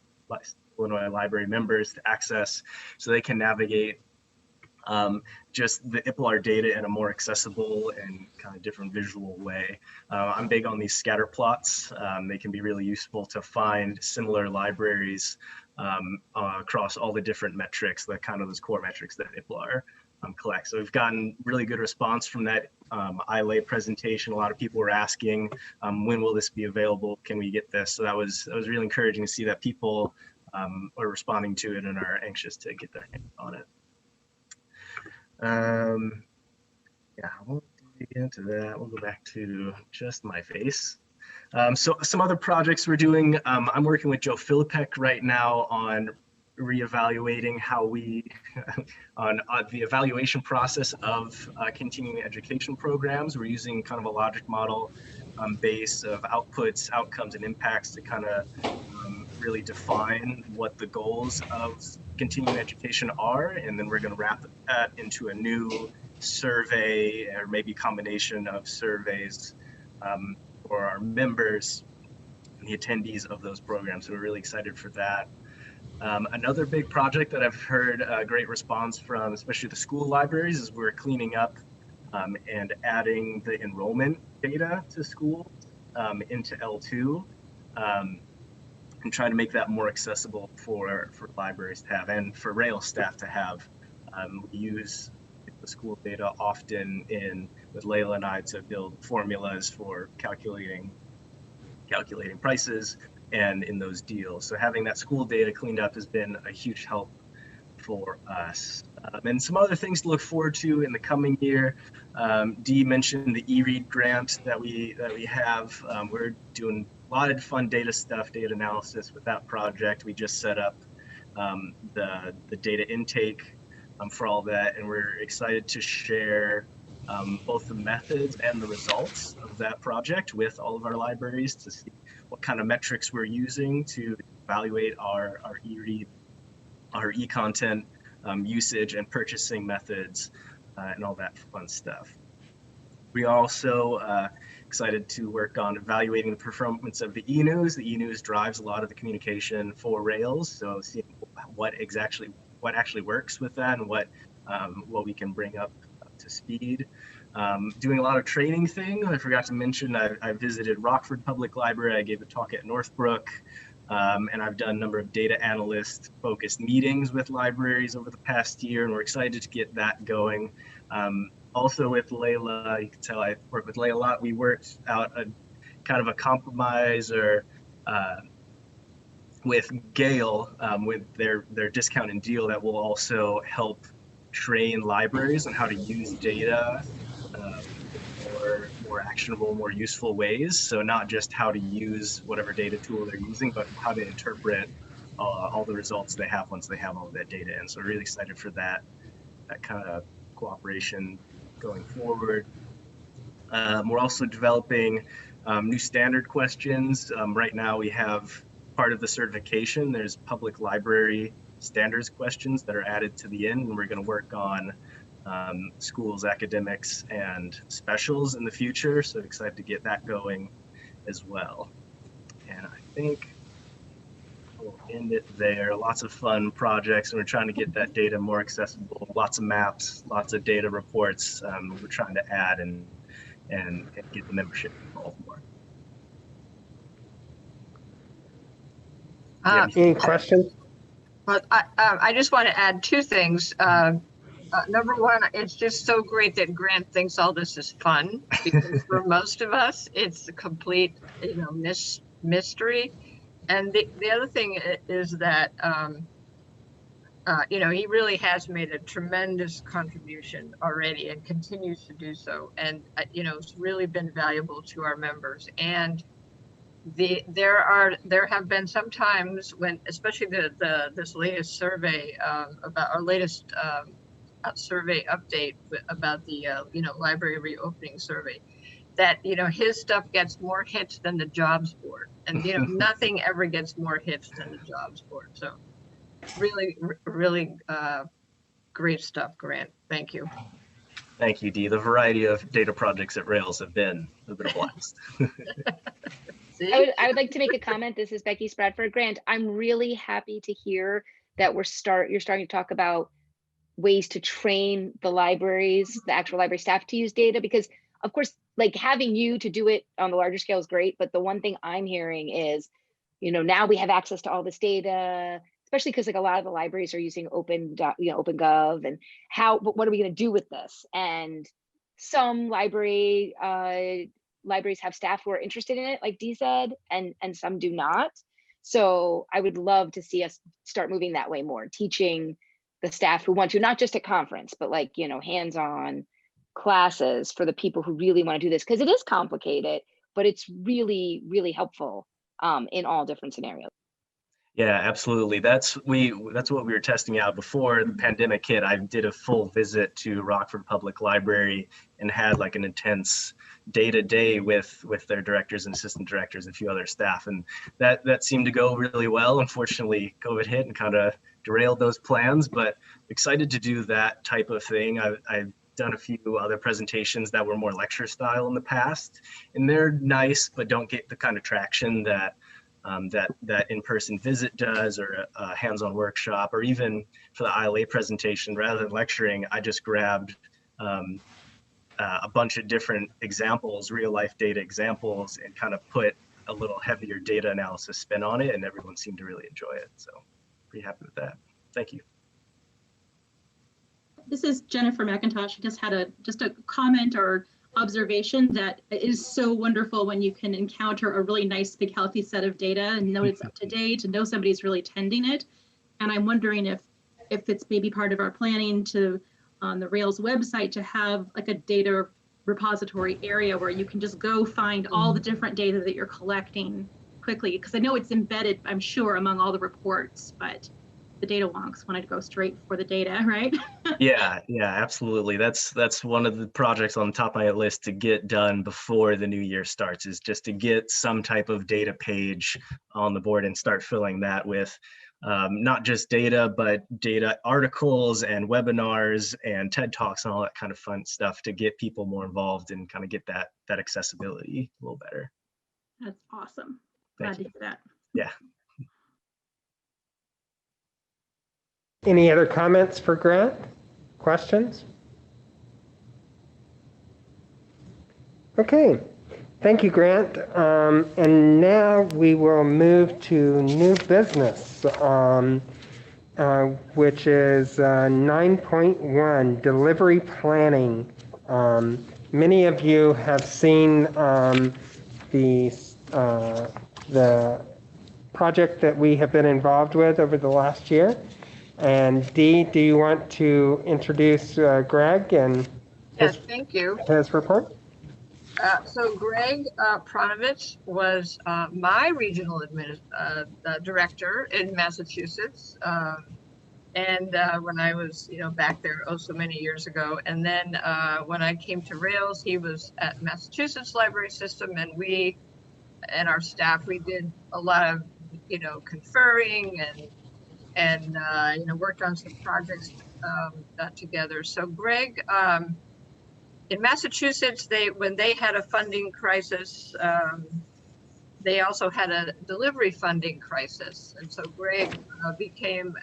Speaker 14: Illinois Library members to access, so they can navigate just the IPLAR data in a more accessible and kind of different visual way. I'm big on these scatter plots. They can be really useful to find similar libraries across all the different metrics, the kind of those core metrics that IPLAR collects. So we've gotten really good response from that ILA presentation. A lot of people were asking, when will this be available? Can we get this? So that was really encouraging to see that people are responding to it and are anxious to get their hands on it. Yeah, I won't dig into that. We'll go back to just my face. So some other projects we're doing. I'm working with Joe Philippek right now on reevaluating how we, on the evaluation process of continuing education programs. We're using kind of a logic model base of outputs, outcomes, and impacts to kind of really define what the goals of continuing education are, and then we're going to wrap that into a new survey, or maybe combination of surveys for our members and the attendees of those programs. So we're really excited for that. Another big project that I've heard a great response from, especially the school libraries, is we're cleaning up and adding the enrollment data to schools into L2. And trying to make that more accessible for libraries to have, and for Rails staff to have. We use the school data often with Layla and I to build formulas for calculating prices and in those deals. So having that school data cleaned up has been a huge help for us. And some other things to look forward to in the coming year. Dee mentioned the eRead grant that we have. We're doing a lot of fun data stuff, data analysis with that project. We just set up the data intake for all that, and we're excited to share both the methods and the results of that project with all of our libraries to see what kind of metrics we're using to evaluate our eRead, our e-content usage and purchasing methods, and all that fun stuff. We also excited to work on evaluating the performance of the e-news. The e-news drives a lot of the communication for Rails, so seeing what actually works with that and what we can bring up to speed. Doing a lot of training things. I forgot to mention, I visited Rockford Public Library. I gave a talk at Northbrook, and I've done a number of data analyst focused meetings with libraries over the past year, and we're excited to get that going. Also with Layla, you can tell I work with Layla a lot. We worked out a kind of a compromise with Gale with their discount and deal that will also help train libraries on how to use data in more actionable, more useful ways. So not just how to use whatever data tool they're using, but how to interpret all the results they have once they have all of that data in. So we're really excited for that kind of cooperation going forward. We're also developing new standard questions. Right now we have part of the certification, there's public library standards questions that are added to the end, and we're going to work on schools, academics, and specials in the future. So excited to get that going as well. And I think we'll end it there. Lots of fun projects, and we're trying to get that data more accessible. Lots of maps, lots of data reports. We're trying to add and get the membership involved more.
Speaker 1: Any questions?
Speaker 13: Well, I just want to add two things. Number one, it's just so great that Grant thinks all this is fun, because for most of us, it's a complete, mystery. And the other thing is that, he really has made a tremendous contribution already and continues to do so. And, it's really been valuable to our members. And there have been some times when, especially this latest survey about our latest survey update about the library reopening survey, that his stuff gets more hits than the jobs board, and nothing ever gets more hits than the jobs board. So really great stuff, Grant. Thank you.
Speaker 14: Thank you, Dee. The variety of data projects at Rails have been a blast.
Speaker 15: I would like to make a comment. This is Becky Spradford. Grant, I'm really happy to hear that you're starting to talk about ways to train the libraries, the actual library staff, to use data, because of course, like, having you to do it on the larger scale is great, but the one thing I'm hearing is, now we have access to all this data, especially because like a lot of the libraries are using OpenGov, and what are we going to do with this? And some libraries have staff who are interested in it, like Dee said, and some do not. So I would love to see us start moving that way more, teaching the staff who want to, not just at conference, but like, hands-on classes for the people who really want to do this, because it is complicated, but it's really, really helpful in all different scenarios.
Speaker 14: Yeah, absolutely. That's what we were testing out before the pandemic hit. I did a full visit to Rockford Public Library and had like an intense day-to-day with their directors and assistant directors and a few other staff, and that seemed to go really well. Unfortunately, COVID hit and kind of derailed those plans, but excited to do that type of thing. I've done a few other presentations that were more lecture style in the past, and they're nice, but don't get the kind of traction that in-person visit does, or a hands-on workshop, or even for the ILA presentation, rather than lecturing, I just grabbed a bunch of different examples, real-life data examples, and kind of put a little heavier data analysis spin on it, and everyone seemed to really enjoy it. So pretty happy with that. Thank you.
Speaker 7: This is Jennifer McIntosh. I just had a comment or observation that it is so wonderful when you can encounter a really nice, big, healthy set of data and know it's up to date, and know somebody's really tending it. And I'm wondering if it's maybe part of our planning to, on the Rails website, to have like a data repository area where you can just go find all the different data that you're collecting quickly. Because I know it's embedded, I'm sure, among all the reports, but the data wonks want to go straight for the data, right?
Speaker 14: Yeah, absolutely. That's one of the projects on the top of my list to get done before the new year starts, is just to get some type of data page on the board and start filling that with not just data, but data articles and webinars and TED Talks and all that kind of fun stuff to get people more involved and kind of get that accessibility a little better.
Speaker 7: That's awesome. Glad to hear that.
Speaker 14: Yeah.
Speaker 1: Any other comments for Grant? Questions? Okay, thank you, Grant. And now we will move to new business, which is 9.1, delivery planning. Many of you have seen the project that we have been involved with over the last year. And Dee, do you want to introduce Greg and
Speaker 13: yes, thank you.
Speaker 1: His report?
Speaker 13: So Greg Pronovich was my regional director in Massachusetts, and when I was back there so many years ago. And then when I came to Rails, he was at Massachusetts Library System, and we and our staff, we did a lot of conferring and worked on some projects together. So Greg, in Massachusetts, when they had a funding crisis, they also had a delivery funding crisis. And so Greg became,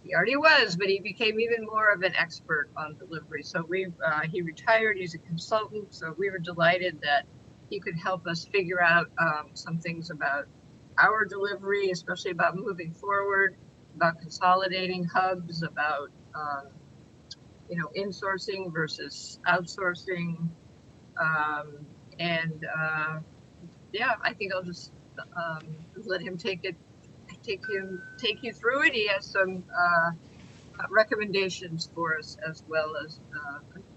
Speaker 13: he already was, but he became even more of an expert on delivery. So he retired, he's a consultant. So we were delighted that he could help us figure out some things about our delivery, especially about moving forward, about consolidating hubs, about insourcing versus outsourcing, yeah, I think I'll just let him take you through it. He has some recommendations for us, as well as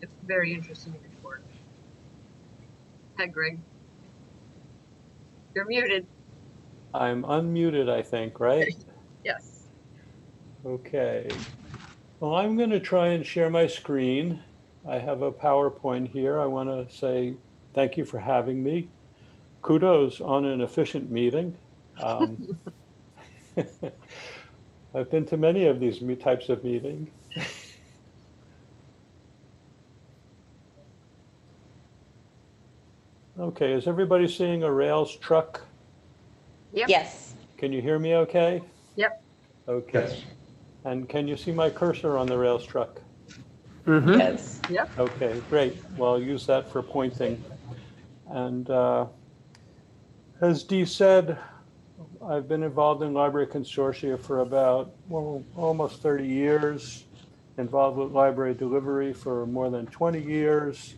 Speaker 13: a very interesting report. Hi, Greg. You're muted.
Speaker 16: I'm unmuted, I think, right?
Speaker 13: Yes.
Speaker 16: Okay. Well, I'm going to try and share my screen. I have a PowerPoint here. I want to say thank you for having me. Kudos on an efficient meeting. I've been to many of these types of meetings. Okay, is everybody seeing a Rails truck?
Speaker 13: Yep.
Speaker 4: Yes.
Speaker 16: Can you hear me okay?
Speaker 13: Yep.
Speaker 16: Okay.
Speaker 1: Yes.
Speaker 16: And can you see my cursor on the Rails truck?
Speaker 1: Mm-hmm.
Speaker 4: Yes.
Speaker 13: Yep.
Speaker 16: Okay, great. Well, I'll use that for pointing. And as Dee said, I've been involved in library consortia for about, well, almost 30 years, involved with library delivery for more than 20 years,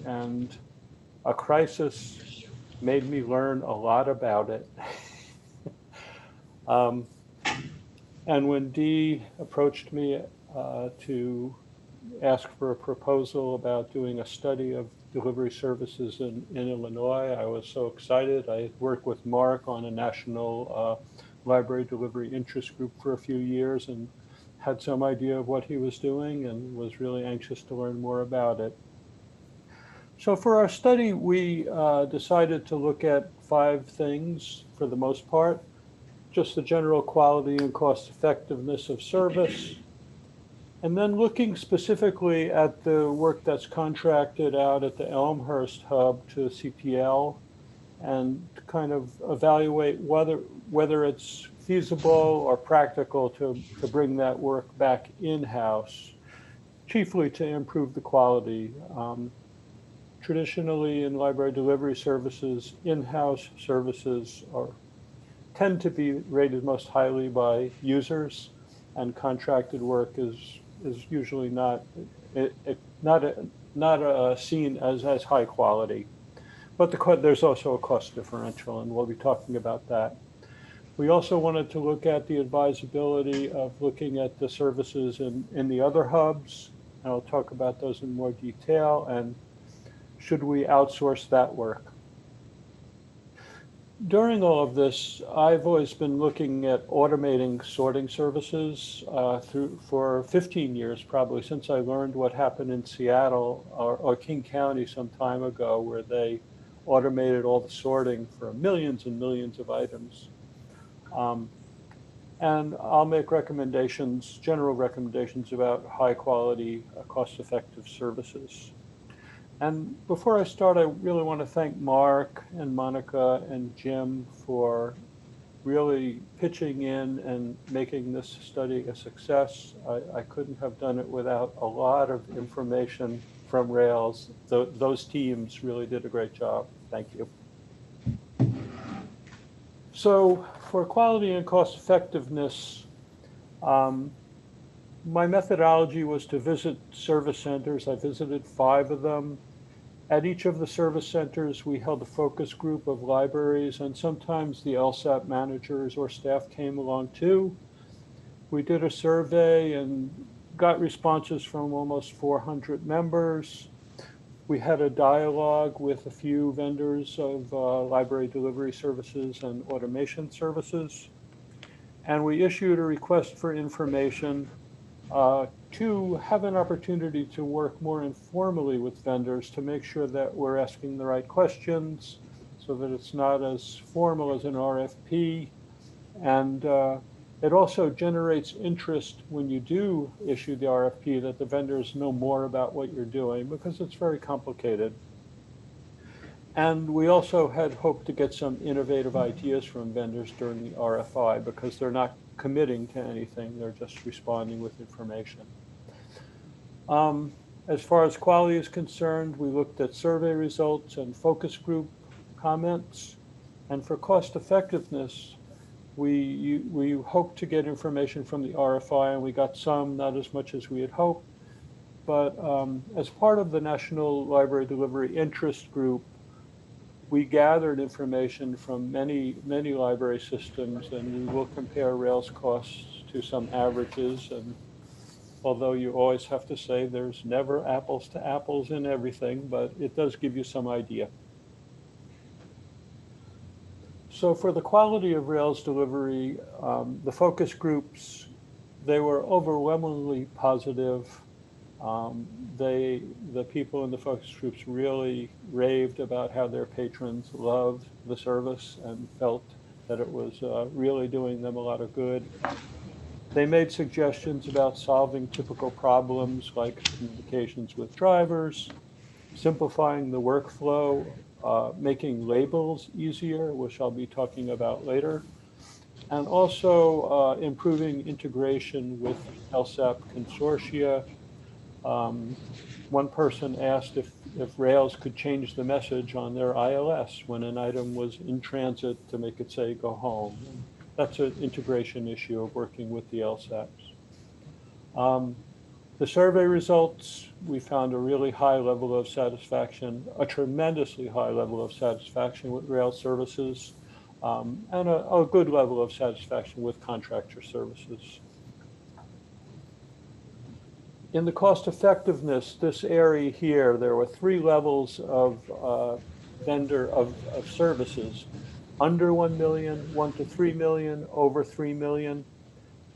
Speaker 16: and a crisis made me learn a lot about it. And when Dee approached me to ask for a proposal about doing a study of delivery services in Illinois, I was so excited. I worked with Mark on a national library delivery interest group for a few years and had some idea of what he was doing and was really anxious to learn more about it. So for our study, we decided to look at 5 things for the most part. Just the general quality and cost effectiveness of service, and then looking specifically at the work that's contracted out at the Elmhurst hub to CPL and kind of evaluate whether it's feasible or practical to bring that work back in-house, chiefly to improve the quality. Traditionally in library delivery services, in-house services tend to be rated most highly by users, and contracted work is usually not seen as high quality. But there's also a cost differential, and we'll be talking about that. We also wanted to look at the advisability of looking at the services in the other hubs, and I'll talk about those in more detail, and should we outsource that work? During all of this, I've always been looking at automating sorting services for 15 years, probably since I learned what happened in Seattle or King County some time ago, where they automated all the sorting for millions and millions of items. And I'll make recommendations, general recommendations about high quality, cost-effective services. And before I start, I really want to thank Mark and Monica and Jim for really pitching in and making this study a success. I couldn't have done it without a lot of information from Rails. Those teams really did a great job. Thank you. So for quality and cost effectiveness, my methodology was to visit service centers. I visited 5 of them. At each of the service centers, we held a focus group of libraries, and sometimes the LSAP managers or staff came along too. We did a survey and got responses from almost 400 members. We had a dialogue with a few vendors of library delivery services and automation services. And we issued a request for information to have an opportunity to work more informally with vendors to make sure that we're asking the right questions so that it's not as formal as an RFP. And it also generates interest when you do issue the RFP that the vendors know more about what you're doing, because it's very complicated. And we also had hoped to get some innovative ideas from vendors during the RFI, because they're not committing to anything, they're just responding with information. As far as quality is concerned, we looked at survey results and focus group comments. And for cost effectiveness, we hoped to get information from the RFI, and we got some, not as much as we had hoped. But as part of the National Library Delivery Interest Group, we gathered information from many library systems, and we will compare Rails costs to some averages. And although you always have to say there's never apples to apples in everything, but it does give you some idea. So for the quality of Rails delivery, the focus groups, they were overwhelmingly positive. The people in the focus groups really raved about how their patrons loved the service and felt that it was really doing them a lot of good. They made suggestions about solving typical problems like communications with drivers, simplifying the workflow, making labels easier, which I'll be talking about later, and also improving integration with LSAP consortia. One person asked if Rails could change the message on their ILS when an item was in transit to make it say, go home. And that's an integration issue of working with the LSAPs. The survey results, we found a really high level of satisfaction, a tremendously high level of satisfaction with Rails services, and a good level of satisfaction with contractor services. In the cost effectiveness, this area here, there were 3 levels of vendor of services: under 1 million, 1 to 3 million, over 3 million.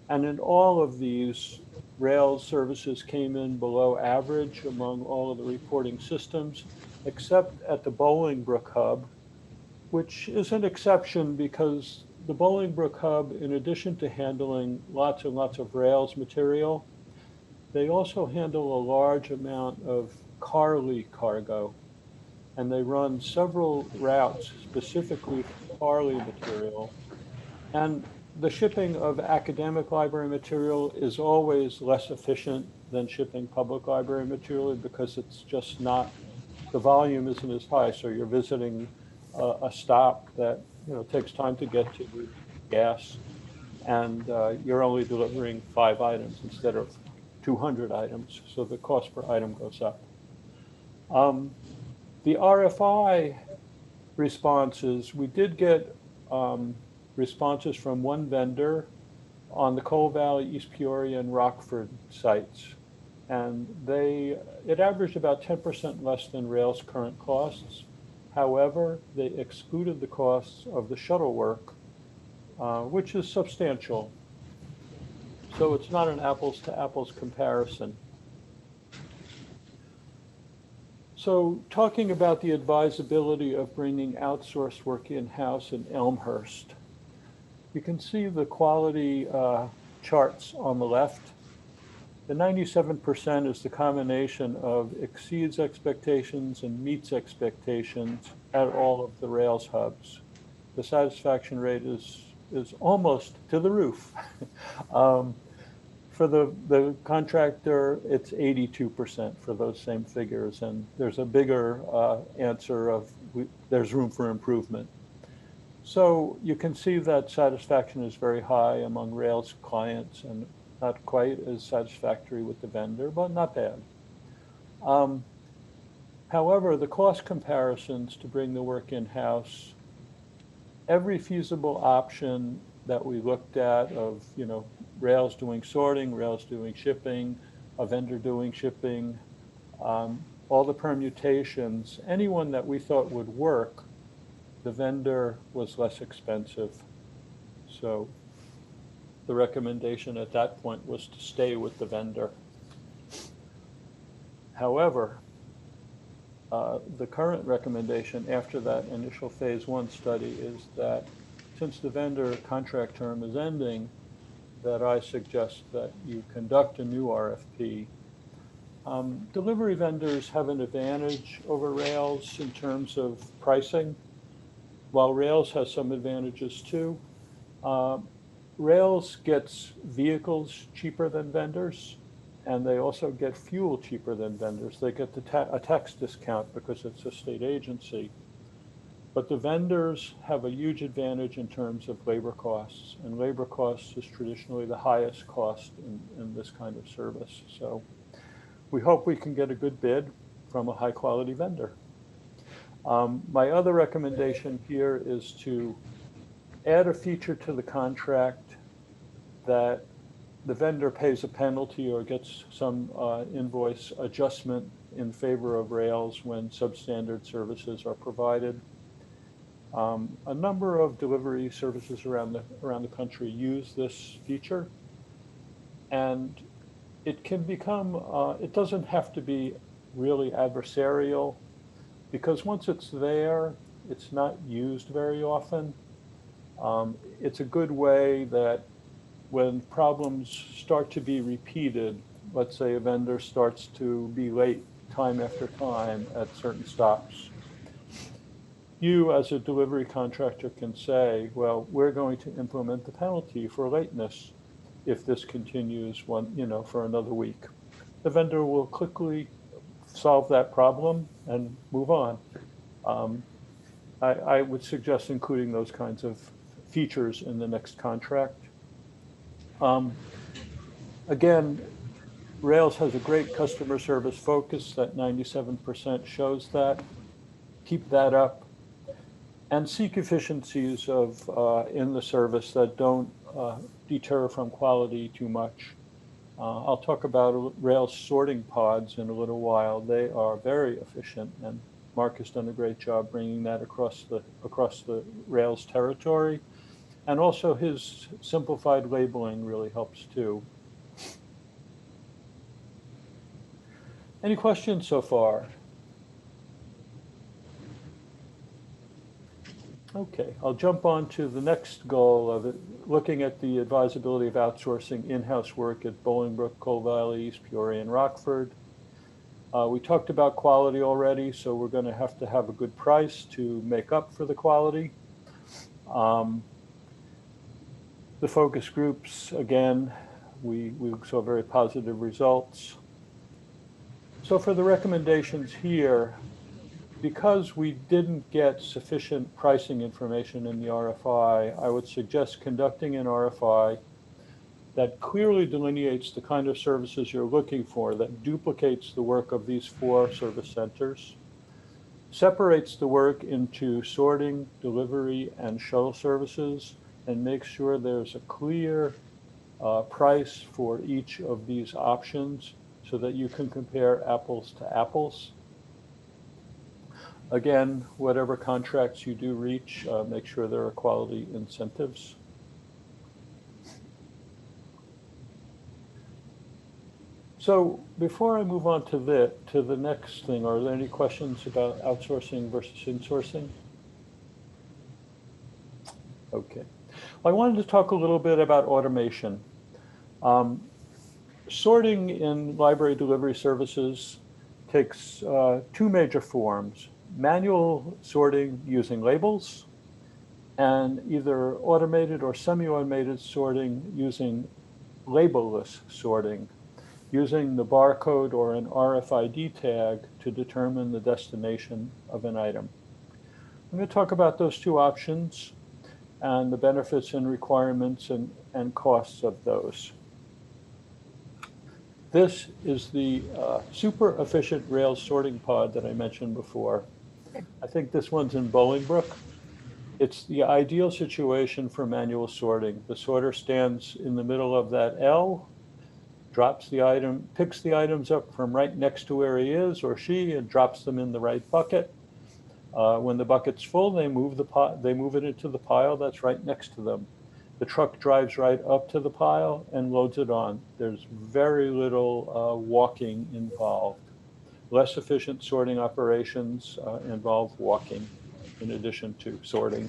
Speaker 16: And in all of these, Rails services came in below average among all of the reporting systems, except at the Bolingbrook hub, which is an exception because the Bolingbrook hub, in addition to handling lots and lots of Rails material, they also handle a large amount of Carly cargo, and they run several routes specifically for Carly material. And the shipping of academic library material is always less efficient than shipping public library material because it's just not, the volume isn't as high. So you're visiting a stop that takes time to get to, with gas, and you're only delivering 5 items instead of 200 items, so the cost per item goes up. The RFI responses, we did get responses from one vendor on the Coal Valley, East Peoria, and Rockford sites, and it averaged about 10% less than Rails' current costs. However, they excluded the costs of the shuttle work, which is substantial. So it's not an apples to apples comparison. So talking about the advisability of bringing outsourced work in-house in Elmhurst, you can see the quality charts on the left. The 97% is the combination of exceeds expectations and meets expectations at all of the Rails hubs. The satisfaction rate is almost to the roof. For the contractor, it's 82% for those same figures, and there's a bigger answer of there's room for improvement. So you can see that satisfaction is very high among Rails clients and not quite as satisfactory with the vendor, but not bad. However, the cost comparisons to bring the work in-house, every feasible option that we looked at of, Rails doing sorting, Rails doing shipping, a vendor doing shipping, all the permutations, anyone that we thought would work, the vendor was less expensive. So the recommendation at that point was to stay with the vendor. However, the current recommendation after that initial phase 1 study is that since the vendor contract term is ending, that I suggest that you conduct a new RFP. Delivery vendors have an advantage over Rails in terms of pricing, while Rails has some advantages too. Rails gets vehicles cheaper than vendors, and they also get fuel cheaper than vendors. They get a tax discount because it's a state agency. But the vendors have a huge advantage in terms of labor costs, and labor costs is traditionally the highest cost in this kind of service. So we hope we can get a good bid from a high quality vendor. My other recommendation here is to add a feature to the contract that the vendor pays a penalty or gets some invoice adjustment in favor of Rails when substandard services are provided. A number of delivery services around the country use this feature, and it can become, it doesn't have to be really adversarial, because once it's there, it's not used very often. It's a good way that when problems start to be repeated, let's say a vendor starts to be late time after time at certain stops, you as a delivery contractor can say, well, we're going to implement the penalty for lateness if this continues for another week. The vendor will quickly solve that problem and move on. I would suggest including those kinds of features in the next contract. Again, Rails has a great customer service focus. That 97% shows that. Keep that up. And seek efficiencies in the service that don't deter from quality too much. I'll talk about Rails sorting pods in a little while. They are very efficient, and Mark has done a great job bringing that across the Rails territory. And also his simplified labeling really helps too. Any questions so far? Okay, I'll jump on to the next goal of it, looking at the advisability of outsourcing in-house work at Bolingbrook, Coal Valley, East Peoria, and Rockford. We talked about quality already, so we're going to have a good price to make up for the quality. The focus groups, again, we saw very positive results. So for the recommendations here, because we didn't get sufficient pricing information in the RFI, I would suggest conducting an RFI that clearly delineates the kind of services you're looking for, that duplicates the work of these 4 service centers, separates the work into sorting, delivery, and shuttle services, and makes sure there's a clear price for each of these options so that you can compare apples to apples. Again, whatever contracts you do reach, make sure there are quality incentives. So before I move on to the next thing, are there any questions about outsourcing versus insourcing? Okay. I wanted to talk a little bit about automation. Sorting in library delivery services takes 2 major forms: manual sorting using labels, and either automated or semi-automated sorting using labelless sorting, using the barcode or an RFID tag to determine the destination of an item. I'm going to talk about those 2 options and the benefits and requirements and costs of those. This is the super efficient Rails sorting pod that I mentioned before. I think this one's in Bolingbrook. It's the ideal situation for manual sorting. The sorter stands in the middle of that L, drops the item, picks the items up from right next to where he is or she, and drops them in the right bucket. When the bucket's full, they move it into the pile that's right next to them. The truck drives right up to the pile and loads it on. There's very little walking involved. Less efficient sorting operations involve walking in addition to sorting.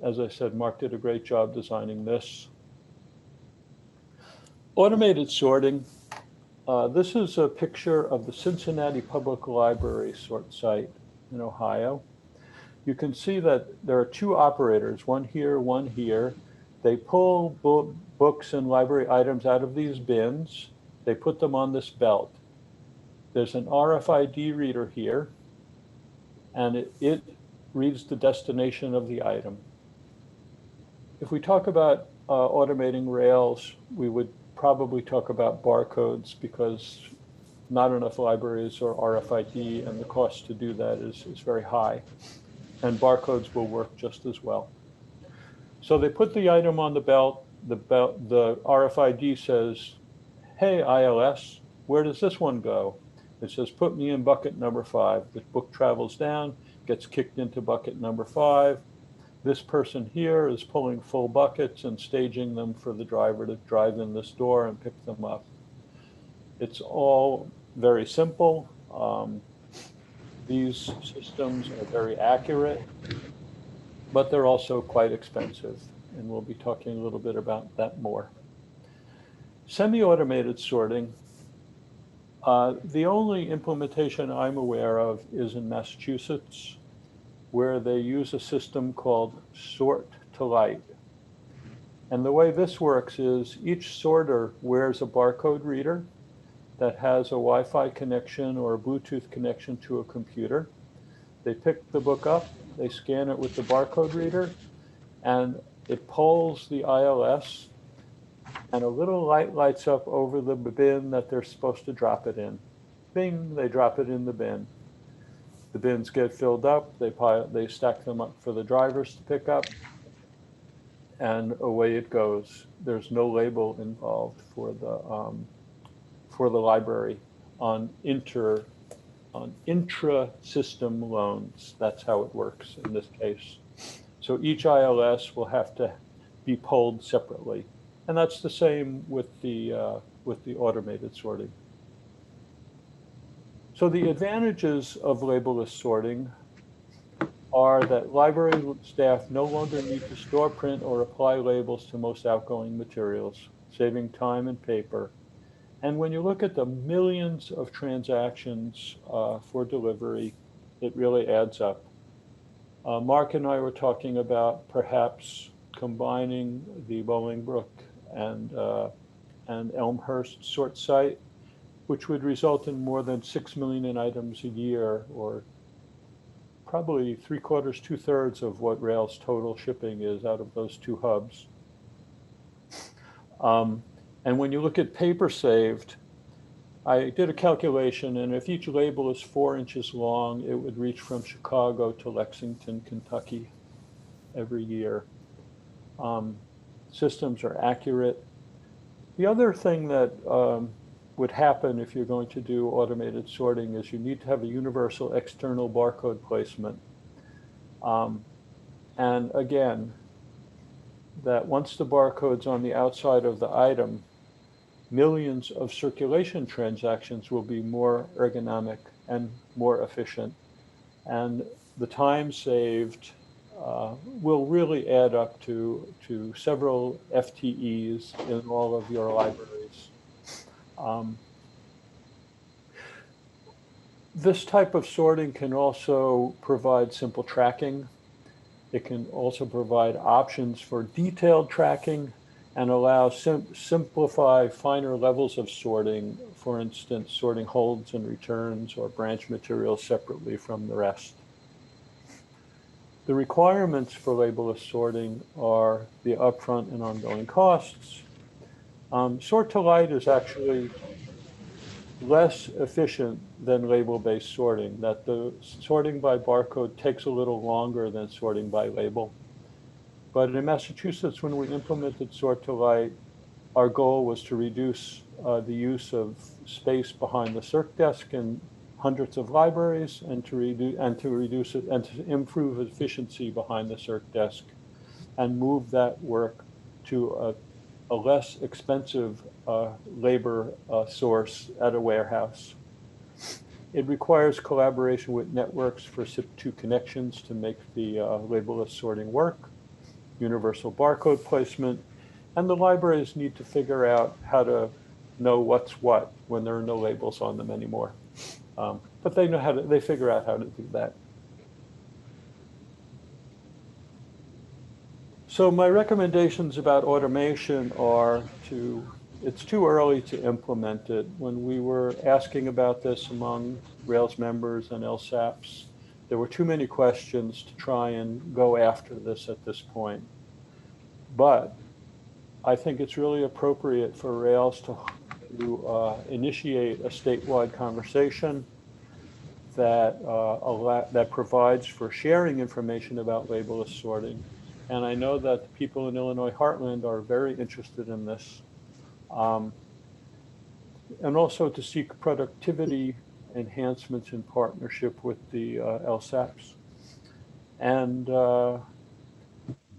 Speaker 16: As I said, Mark did a great job designing this. Automated sorting. This is a picture of the Cincinnati Public Library sort site in Ohio. You can see that there are 2 operators, one here, one here. They pull books and library items out of these bins. They put them on this belt. There's an RFID reader here, and it reads the destination of the item. If we talk about automating Rails, we would probably talk about barcodes, because not enough libraries are RFID, and the cost to do that is very high. And barcodes will work just as well. So they put the item on the belt. The RFID says, hey, ILS, where does this one go? It says, put me in bucket number 5. The book travels down, gets kicked into bucket number 5. This person here is pulling full buckets and staging them for the driver to drive in this door and pick them up. It's all very simple. These systems are very accurate, but they're also quite expensive. And we'll be talking a little bit about that more. Semi-automated sorting. The only implementation I'm aware of is in Massachusetts, where they use a system called sort to light. And the way this works is each sorter wears a barcode reader that has a Wi-Fi connection or a Bluetooth connection to a computer. They pick the book up, they scan it with the barcode reader, and it pulls the ILS, and a little light lights up over the bin that they're supposed to drop it in. Bing, they drop it in the bin. The bins get filled up, they stack them up for the drivers to pick up, and away it goes. There's no label involved for the library on intra-system loans. That's how it works in this case. So each ILS will have to be pulled separately, and that's the same with the automated sorting. So the advantages of labelless sorting are that library staff no longer need to store, print, or apply labels to most outgoing materials, saving time and paper. And when you look at the millions of transactions for delivery, it really adds up. Mark and I were talking about perhaps combining the Bolingbrook and Elmhurst sort site, which would result in more than 6 million items a year, or probably 3/4, 2/3 of what Rail's total shipping is out of those two hubs. And when you look at paper saved, I did a calculation, and if each label is 4 inches long, it would reach from Chicago to Lexington, Kentucky every year. Systems are accurate. The other thing that would happen if you're going to do automated sorting is you need to have a universal external barcode placement. And again, that once the barcode's on the outside of the item, millions of circulation transactions will be more ergonomic and more efficient. And the time saved will really add up to several FTEs in all of your libraries. This type of sorting can also provide simple tracking. It can also provide options for detailed tracking and allow simplify finer levels of sorting, for instance, sorting holds and returns or branch materials separately from the rest. The requirements for labelless sorting are the upfront and ongoing costs. Sort to light is actually less efficient than label-based sorting, that the sorting by barcode takes a little longer than sorting by label. But in Massachusetts, when we implemented sort to light, our goal was to reduce the use of space behind the circ desk in hundreds of libraries, and to reduce it and to improve efficiency behind the circ desk, and move that work to a less expensive labor source at a warehouse. It requires collaboration with networks for SIP2 connections to make the labelless sorting work, universal barcode placement, and the libraries need to figure out how to know what's what when there are no labels on them anymore. But they know how to, they figure out how to do that. So my recommendations about automation are it's too early to implement it. When we were asking about this among Rails members and LSAPs, there were too many questions to try and go after this at this point. But I think it's really appropriate for Rails to initiate a statewide conversation that provides for sharing information about labelless sorting. And I know that the people in Illinois Heartland are very interested in this. And also to seek productivity enhancements in partnership with the LSAPs, and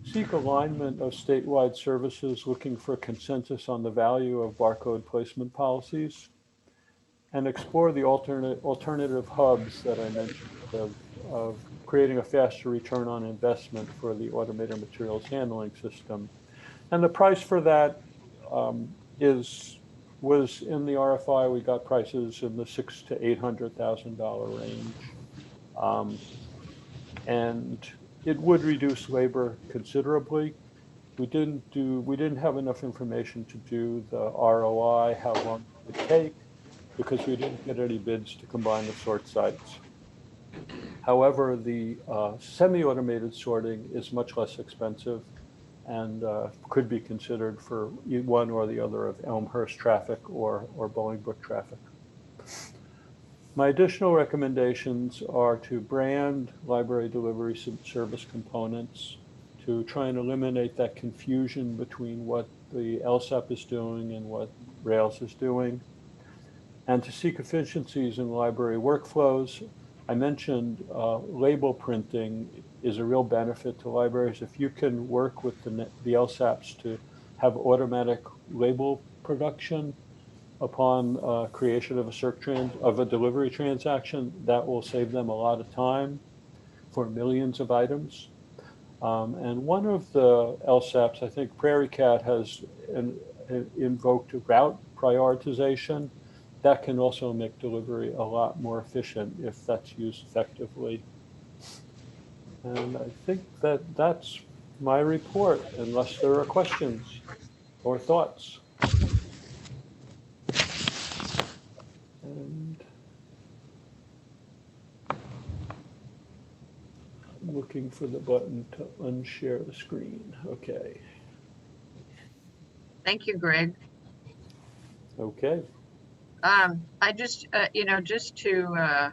Speaker 16: seek alignment of statewide services looking for consensus on the value of barcode placement policies, and explore the alternative hubs that I mentioned of creating a faster return on investment for the automated materials handling system. And the price for that was in the RFI. We got prices in the $600,000 to $800,000 range, and it would reduce labor considerably. We didn't have enough information to do the ROI, how long it would take, because we didn't get any bids to combine the sort sites. However, the semi-automated sorting is much less expensive and could be considered for one or the other of Elmhurst traffic or Bolingbrook traffic. My additional recommendations are to brand library delivery service components, to try and eliminate that confusion between what the LSAP is doing and what Rails is doing, and to seek efficiencies in library workflows. I mentioned label printing is a real benefit to libraries. If you can work with the LSAPs to have automatic label production upon creation of a delivery transaction, that will save them a lot of time for millions of items. And one of the LSAPs, I think Prairie Cat, has invoked route prioritization. That can also make delivery a lot more efficient if that's used effectively. And I think that's my report, unless there are questions or thoughts. And I'm looking for the button to unshare the screen. Okay.
Speaker 13: Thank you, Greg.
Speaker 16: Okay.
Speaker 13: I just, just to, I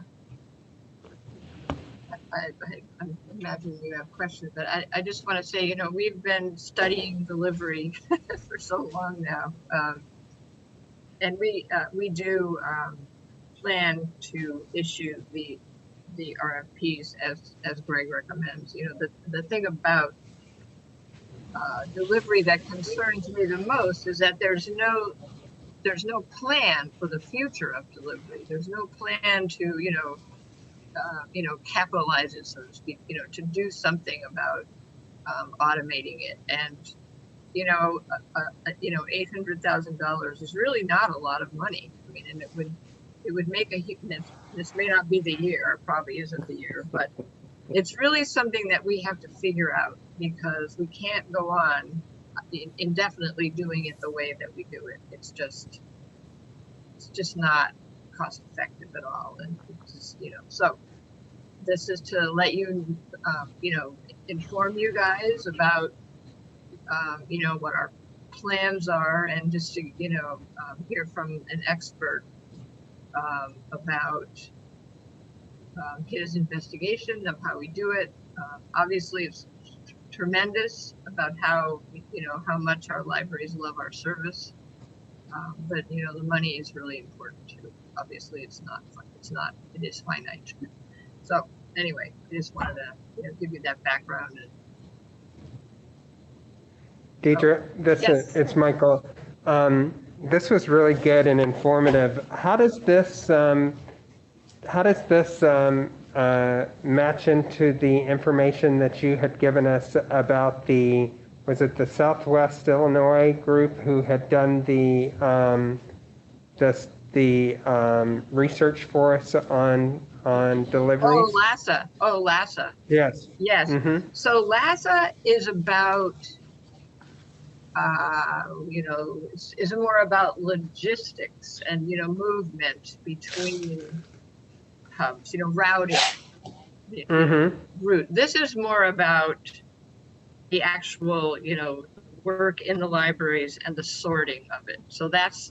Speaker 13: imagine you have questions, but I just want to say, we've been studying delivery for so long now. And we do plan to issue the RFPs as Greg recommends. The thing about delivery that concerns me the most is that there's no plan for the future of delivery. There's no plan to capitalize it, so to speak. To do something about automating it. And $800,000 is really not a lot of money. I mean, and it would make this may not be the year, it probably isn't the year, but it's really something that we have to figure out, because we can't go on indefinitely doing it the way that we do it. It's just not cost effective at all. And it's just, so this is to let you, inform you guys about, what our plans are, and just to, hear from an expert about his investigation of how we do it. Obviously, it's tremendous about how much our libraries love our service, but the money is really important too. Obviously, it is finite. So anyway, I just wanted to give you that background.
Speaker 1: Deidre, it's Michael. This was really good and informative. How does this match into the information that you had given us about was it the Southwest Illinois group who had done the research for us on deliveries?
Speaker 13: LASA.
Speaker 1: Yes.
Speaker 13: Yes.
Speaker 1: Mm-hmm.
Speaker 13: So LASA is about, is more about logistics and, movement between hubs, routing, route. This is more about the actual, work in the libraries and the sorting of it. So that's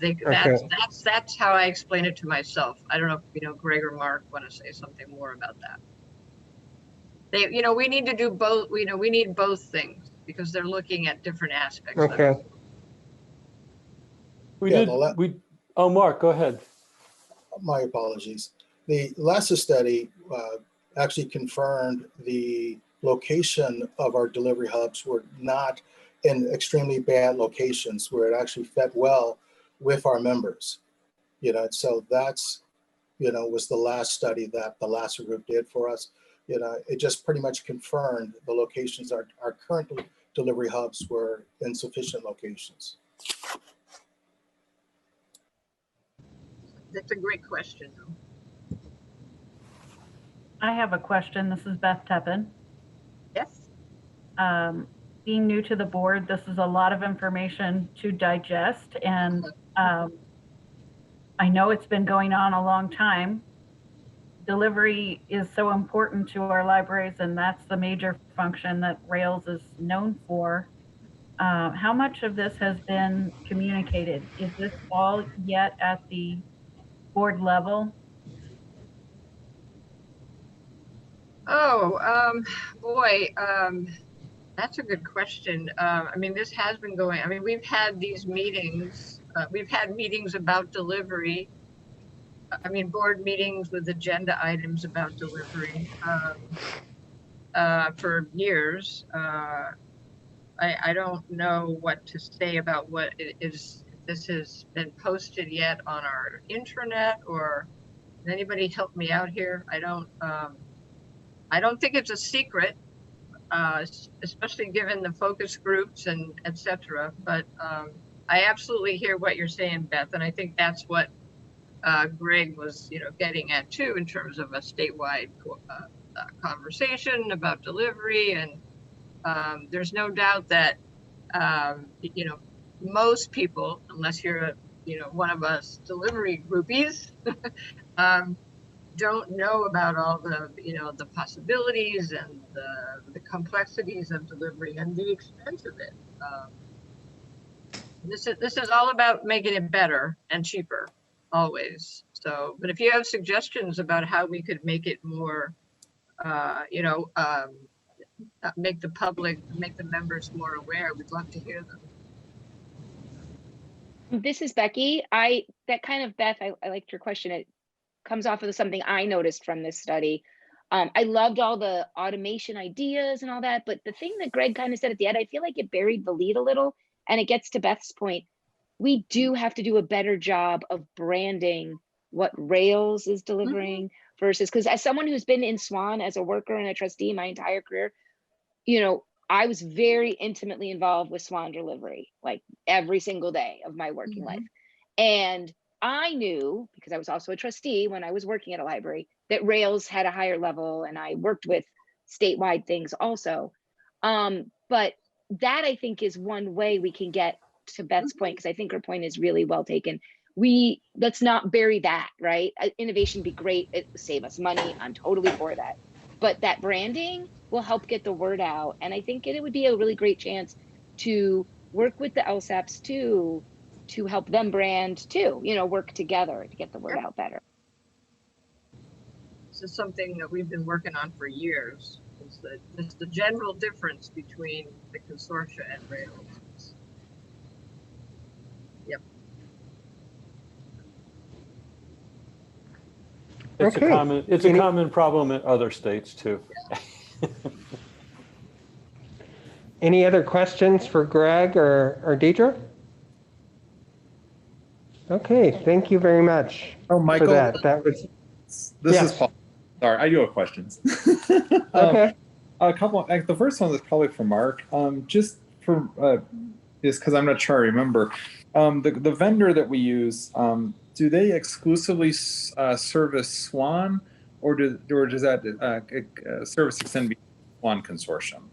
Speaker 13: how I explain it to myself. I don't know if, Greg or Mark want to say something more about that. We need to do both, we need both things, because they're looking at different aspects.
Speaker 1: Okay.
Speaker 16: Oh, Mark, go ahead.
Speaker 17: My apologies.
Speaker 12: the LASA study actually confirmed the location of our delivery hubs were not in extremely bad locations, where it actually fit well with our members. So that's, was the last study that the LASA group did for us. It just pretty much confirmed the locations our current delivery hubs were in sufficient locations.
Speaker 13: That's a great question.
Speaker 17: I have a question. This is Beth Teppin.
Speaker 13: Yes.
Speaker 17: Being new to the board, this is a lot of information to digest, and I know it's been going on a long time. Delivery is so important to our libraries, and that's the major function that Rails is known for. How much of this has been communicated? Is this all yet at the board level?
Speaker 13: Oh, boy, that's a good question. I mean, this has been going, I mean, we've had these meetings, we've had meetings about delivery. I mean, board meetings with agenda items about delivery for years. I don't know what to say about what it is, if this has been posted yet on our intranet, or can anybody help me out here? I don't think it's a secret, especially given the focus groups and etc. But I absolutely hear what you're saying, Beth, and I think that's what Greg was, getting at too, in terms of a statewide conversation about delivery. And there's no doubt that most people, unless you're one of us delivery groupies, don't know about all the the possibilities and the complexities of delivery and the expense of it. This is all about making it better and cheaper, always. So, but if you have suggestions about how we could make it more, make the members more aware, we'd love to hear them.
Speaker 15: This is Becky. That kind of, Beth, I liked your question. It comes off of something I noticed from this study. I loved all the automation ideas and all that, but the thing that Greg kind of said at the end, I feel like it buried the lead a little, and it gets to Beth's point. We do have to do a better job of branding what Rails is delivering versus, because as someone who's been in SWAN as a worker and a trustee my entire career, I was very intimately involved with SWAN delivery, like every single day of my working life. And I knew, because I was also a trustee when I was working at a library, that Rails had a higher level, and I worked with statewide things also. But that, I think, is one way we can get to Beth's point, because I think her point is really well taken. Let's not bury that, right? Innovation be great, it will save us money, I'm totally for that. But that branding will help get the word out. And I think it would be a really great chance to work with the LSAPs too, to help them brand too, work together to get the word out better.
Speaker 13: This is something that we've been working on for years. It's the general difference between the consortia and Rails. Yep.
Speaker 16: It's a common problem in other states too.
Speaker 1: Any other questions for Greg or Deidre? Okay, thank you very much.
Speaker 11: Oh, Michael,
Speaker 1: for that. That was.
Speaker 11: This is Paul. Sorry, I do have questions.
Speaker 1: Okay.
Speaker 11: A couple. The first one is probably for Mark. Just for just because I'm not sure I remember. The vendor that we use, do they exclusively service SWAN, or does that service extend beyond SWAN consortium?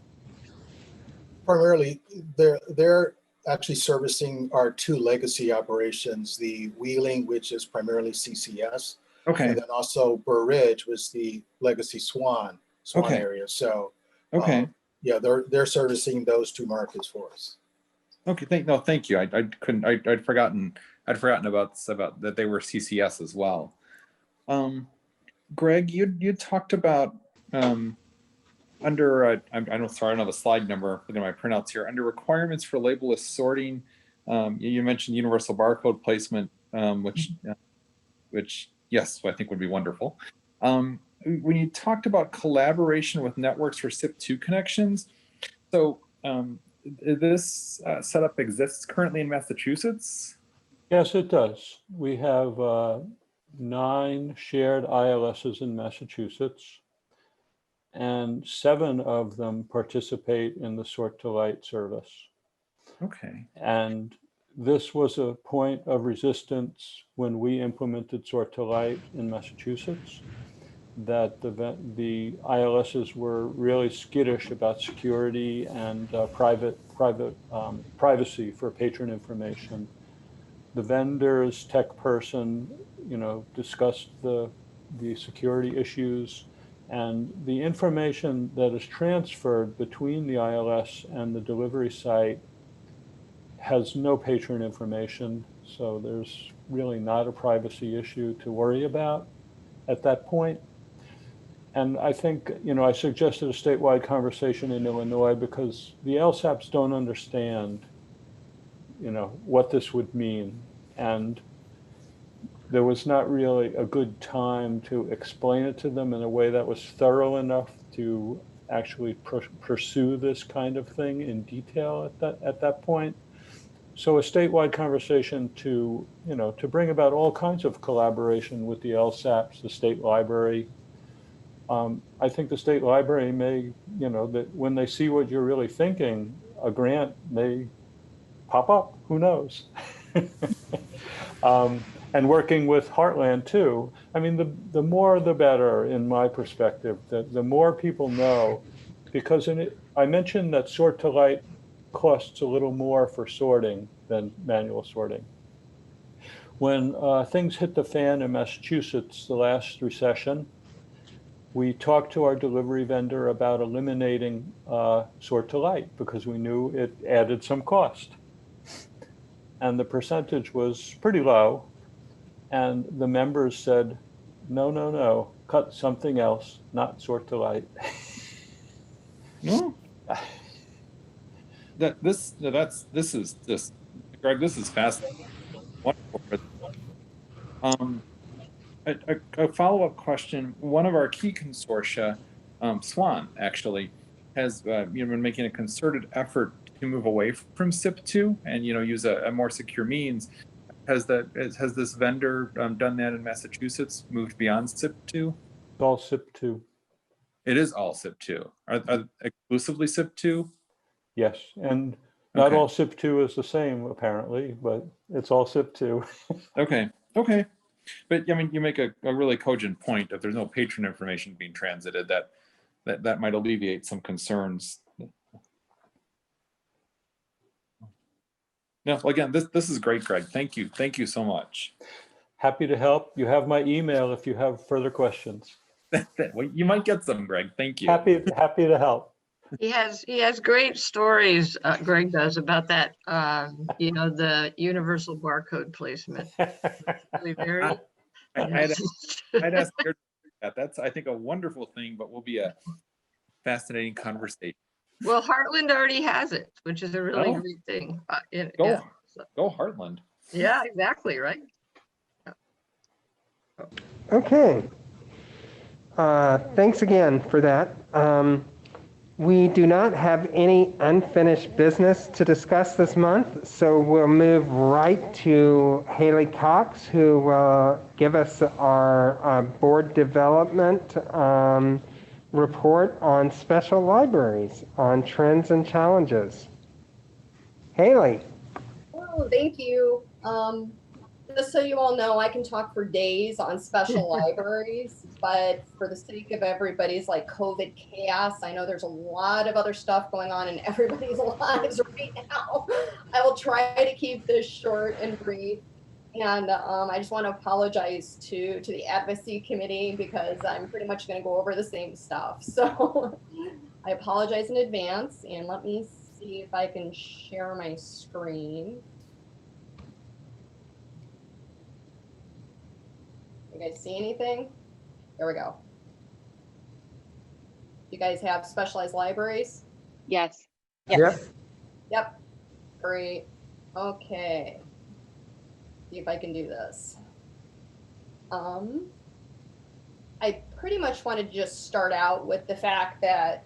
Speaker 12: Primarily, they're actually servicing our two legacy operations, the Wheeling, which is primarily CCS,
Speaker 11: okay,
Speaker 12: and then also Burr Ridge was the legacy SWAN
Speaker 11: okay.
Speaker 12: area. So,
Speaker 11: okay,
Speaker 12: yeah, they're servicing those two markets for us.
Speaker 11: Okay, thank you. I'd forgotten about that they were CCS as well. Greg, you talked about under I don't have a slide number in my printouts here. Under requirements for labelless sorting, you mentioned universal barcode placement, which yes, I think would be wonderful. When you talked about collaboration with networks for SIP2 connections, so this setup exists currently in Massachusetts?
Speaker 16: Yes, it does. We have 9 shared ILSs in Massachusetts, and 7 of them participate in the Sort to Light service.
Speaker 11: Okay.
Speaker 16: And this was a point of resistance when we implemented Sort to Light in Massachusetts, that the ILSs were really skittish about security and privacy for patron information. The vendor's tech person, discussed the security issues, and the information that is transferred between the ILS and the delivery site has no patron information. So there's really not a privacy issue to worry about at that point. And I think, I suggested a statewide conversation in Illinois because the LSAPs don't understand, what this would mean. And there was not really a good time to explain it to them in a way that was thorough enough to actually pursue this kind of thing in detail at that point. So a statewide conversation to bring about all kinds of collaboration with the LSAPs, the state library. I think the state library may, that when they see what you're really thinking, a grant may pop up, who knows? And working with Heartland too. I mean, the more the better in my perspective, the more people know, because I mentioned that Sort to Light costs a little more for sorting than manual sorting. When things hit the fan in Massachusetts, the last recession, we talked to our delivery vendor about eliminating Sort to Light because we knew it added some cost. And the percentage was pretty low. And the members said, no, cut something else, not Sort to Light.
Speaker 11: No. Greg, this is fascinating. Wonderful. A follow-up question. One of our key consortia, SWAN, actually, has been making a concerted effort to move away from SIP2 and use a more secure means. Has this vendor done that in Massachusetts? Moved beyond SIP2?
Speaker 16: All SIP2.
Speaker 11: It is all SIP2. Are exclusively SIP2?
Speaker 16: Yes, and not all SIP2 is the same apparently, but it's all SIP2.
Speaker 11: Okay. But I mean, you make a really cogent point. If there's no patron information being transited, that might alleviate some concerns. No, again, this is great, Greg. Thank you so much.
Speaker 16: Happy to help. You have my email if you have further questions.
Speaker 11: Well, you might get some, Greg. Thank you.
Speaker 16: Happy to help.
Speaker 13: He has great stories, Greg does, about that, the universal barcode placement. Really very.
Speaker 11: I'd ask her that. That's, I think, a wonderful thing, but will be a fascinating conversation.
Speaker 13: Well, Heartland already has it, which is a really great thing.
Speaker 11: Go Heartland.
Speaker 13: Yeah, exactly, right?
Speaker 1: Okay. Thanks again for that. We do not have any unfinished business to discuss this month, so we'll move right to Haley Cox, who will give us our board development report on special libraries, on trends and challenges. Haley.
Speaker 18: Oh, thank you. Just so you all know, I can talk for days on special libraries, but for the sake of everybody's COVID chaos, I know there's a lot of other stuff going on in everybody's lives right now. I will try to keep this short and brief. And I just want to apologize to the advocacy committee because I'm pretty much going to go over the same stuff. So I apologize in advance, and let me see if I can share my screen. You guys see anything? There we go. You guys have specialized libraries?
Speaker 15: Yes.
Speaker 18: Yep. Great. Okay. See if I can do this. I pretty much wanted to just start out with the fact that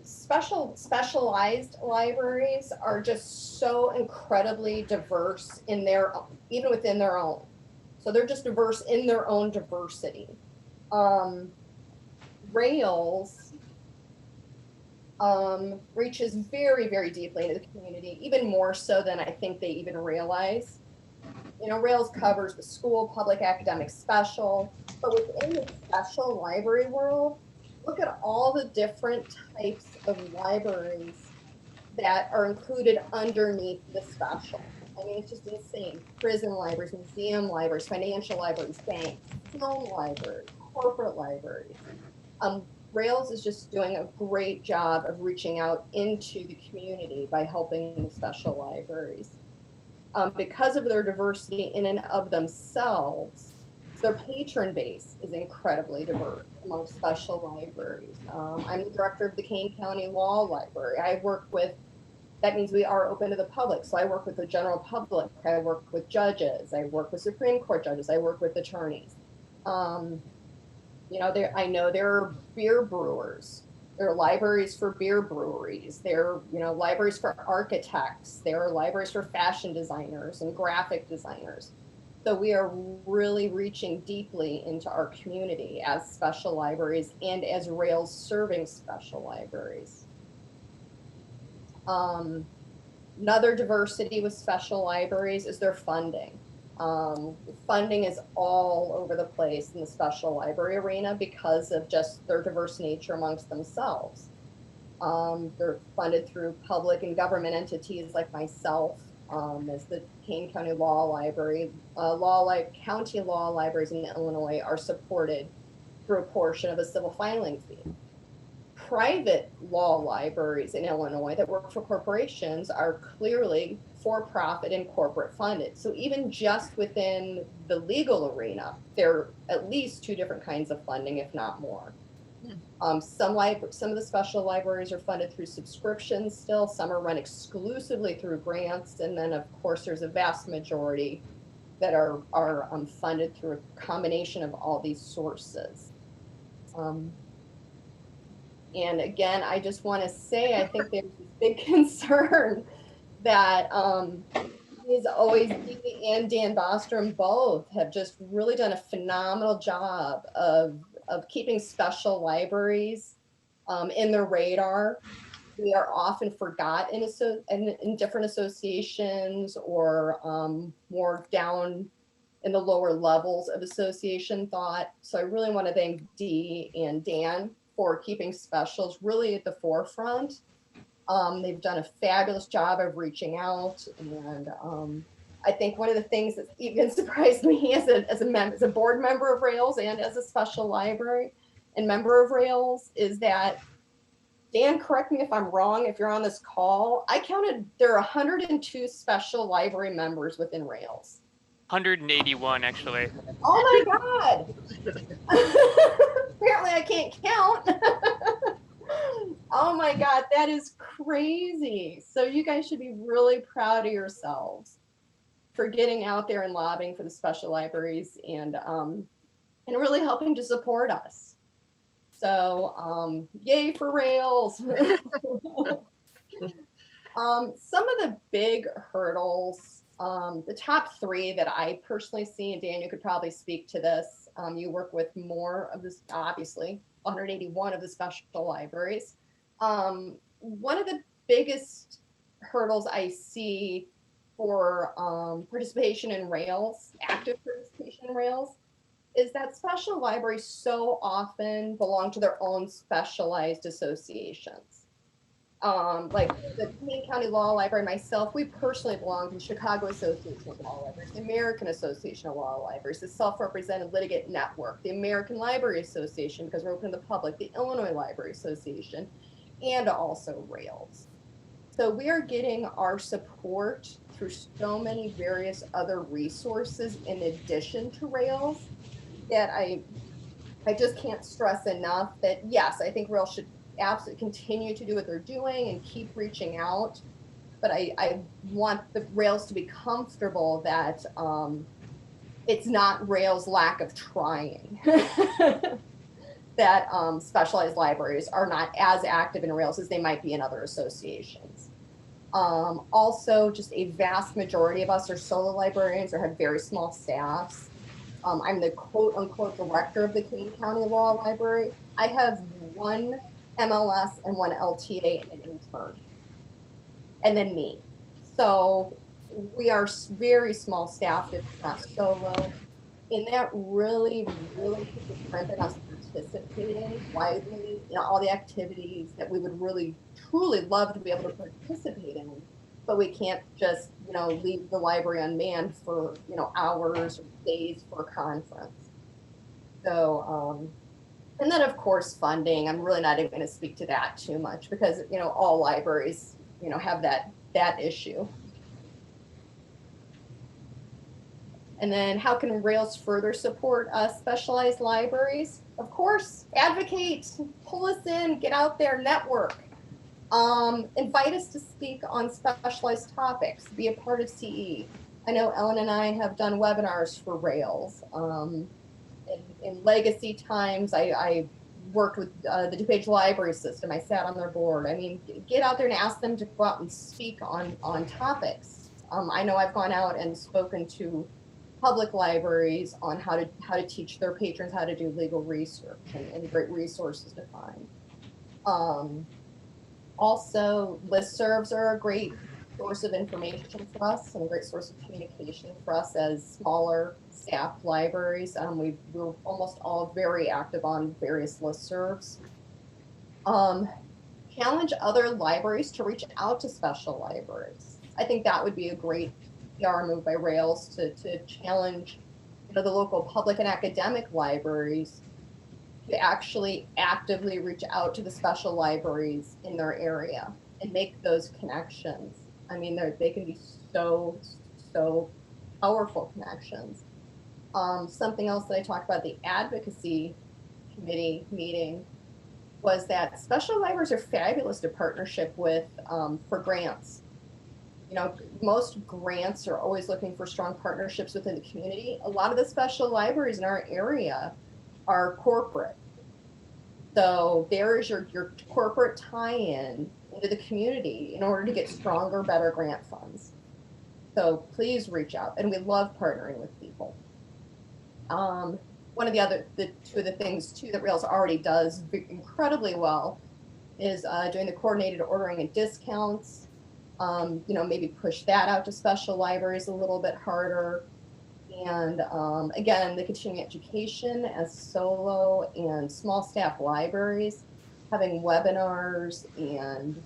Speaker 18: specialized libraries are just so incredibly diverse in their, even within their own. So they're just diverse in their own diversity. Rails reaches very, very deeply into the community, even more so than I think they even realize. You know, Rails covers the school, public, academic, special, but within the special library world, look at all the different types of libraries that are included underneath the special. I mean, it's just insane. Prison libraries, museum libraries, financial libraries, banks, film libraries, corporate libraries. Rails is just doing a great job of reaching out into the community by helping the special libraries. Because of their diversity in and of themselves, their patron base is incredibly diverse among special libraries. I'm the director of the Kane County Law Library. I work with, that means we are open to the public. So I work with the general public. I work with judges. I work with Supreme Court judges. I work with attorneys. You know, I know there are beer brewers. There are libraries for beer breweries. There are, you know, libraries for architects. There are libraries for fashion designers and graphic designers. So we are really reaching deeply into our community as special libraries and as Rails serving special libraries. Another diversity with special libraries is their funding. Funding is all over the place in the special library arena because of just their diverse nature amongst themselves. They're funded through public and government entities like myself, as the Kane County Law Library. County law libraries in Illinois are supported through a portion of a civil filing fee. Private law libraries in Illinois that work for corporations are clearly for-profit and corporate funded. So even just within the legal arena, there are at least two different kinds of funding, if not more. Some of the special libraries are funded through subscriptions still, some are run exclusively through grants, and then of course there's a vast majority that are funded through a combination of all these sources. And again, I just want to say, I think there's this big concern that is always Dee and Dan Bostrom both have just really done a phenomenal job of keeping special libraries in their radar. We are often forgotten in different associations or more down in the lower levels of association thought. So I really want to thank Dee and Dan for keeping specials really at the forefront. They've done a fabulous job of reaching out, and I think one of the things that even surprised me as a board member of Rails and as a special library and member of Rails is that, Dan, correct me if I'm wrong, if you're on this call, I counted there are 102 special library members within Rails.
Speaker 19: 181 actually.
Speaker 18: Oh my God. Apparently I can't count. Oh my God, that is crazy. So you guys should be really proud of yourselves for getting out there and lobbying for the special libraries and really helping to support us. So yay for Rails. Some of the big hurdles, the top three that I personally see, and Dan, you could probably speak to this. You work with more of this, obviously, 181 of the special libraries. One of the biggest hurdles I see for participation in Rails, active participation in Rails, is that special libraries so often belong to their own specialized associations. Like the Kane County Law Library, myself, we personally belong to the Chicago Association of Law Libraries, the American Association of Law Libraries, the Self-Represented Litigant Network, the American Library Association, because we're open to the public, the Illinois Library Association, and also Rails. So we are getting our support through so many various other resources in addition to Rails that I just can't stress enough that, yes, I think Rails should absolutely continue to do what they're doing and keep reaching out. But I want the Rails to be comfortable that it's not Rail's lack of trying that specialized libraries are not as active in Rails as they might be in other associations. Also, just a vast majority of us are solo librarians or have very small staffs. I'm the quote unquote director of the King County Law Library. I have one MLS and one LTA and an intern, and then me. So we are very small staffed, if not solo. And that really, really puts a crimp in us participating widely in all the activities that we would really, truly love to be able to participate in. But we can't just, leave the library unmanned for, hours or days for a conference. So, and then of course funding. I'm really not even going to speak to that too much because, all libraries, have that issue. And then how can Rails further support specialized libraries? Of course, advocate, pull us in, get out there, network. Invite us to speak on specialized topics, be a part of CE. I know Ellen and I have done webinars for Rails. In legacy times, I worked with the DuPage Library System. I sat on their board. I mean, get out there and ask them to go out and speak on topics. I know I've gone out and spoken to public libraries on how to teach their patrons how to do legal research and great resources to find. Also, listservs are a great source of information for us and a great source of communication for us as smaller staffed libraries. We're almost all very active on various listservs. Challenge other libraries to reach out to special libraries. I think that would be a great PR move by Rails to challenge the local public and academic libraries to actually actively reach out to the special libraries in their area and make those connections. I mean, they can be so powerful connections. Something else that I talked about the advocacy committee meeting was that special libraries are fabulous to partnership with for grants. Most grants are always looking for strong partnerships within the community. A lot of the special libraries in our area are corporate. So there's your corporate tie-in into the community in order to get stronger, better grant funds. So please reach out, and we love partnering with people. One of two of the things too that Rails already does incredibly well is doing the coordinated ordering and discounts. Maybe push that out to special libraries a little bit harder. And again, the continuing education as solo and small staff libraries, having webinars and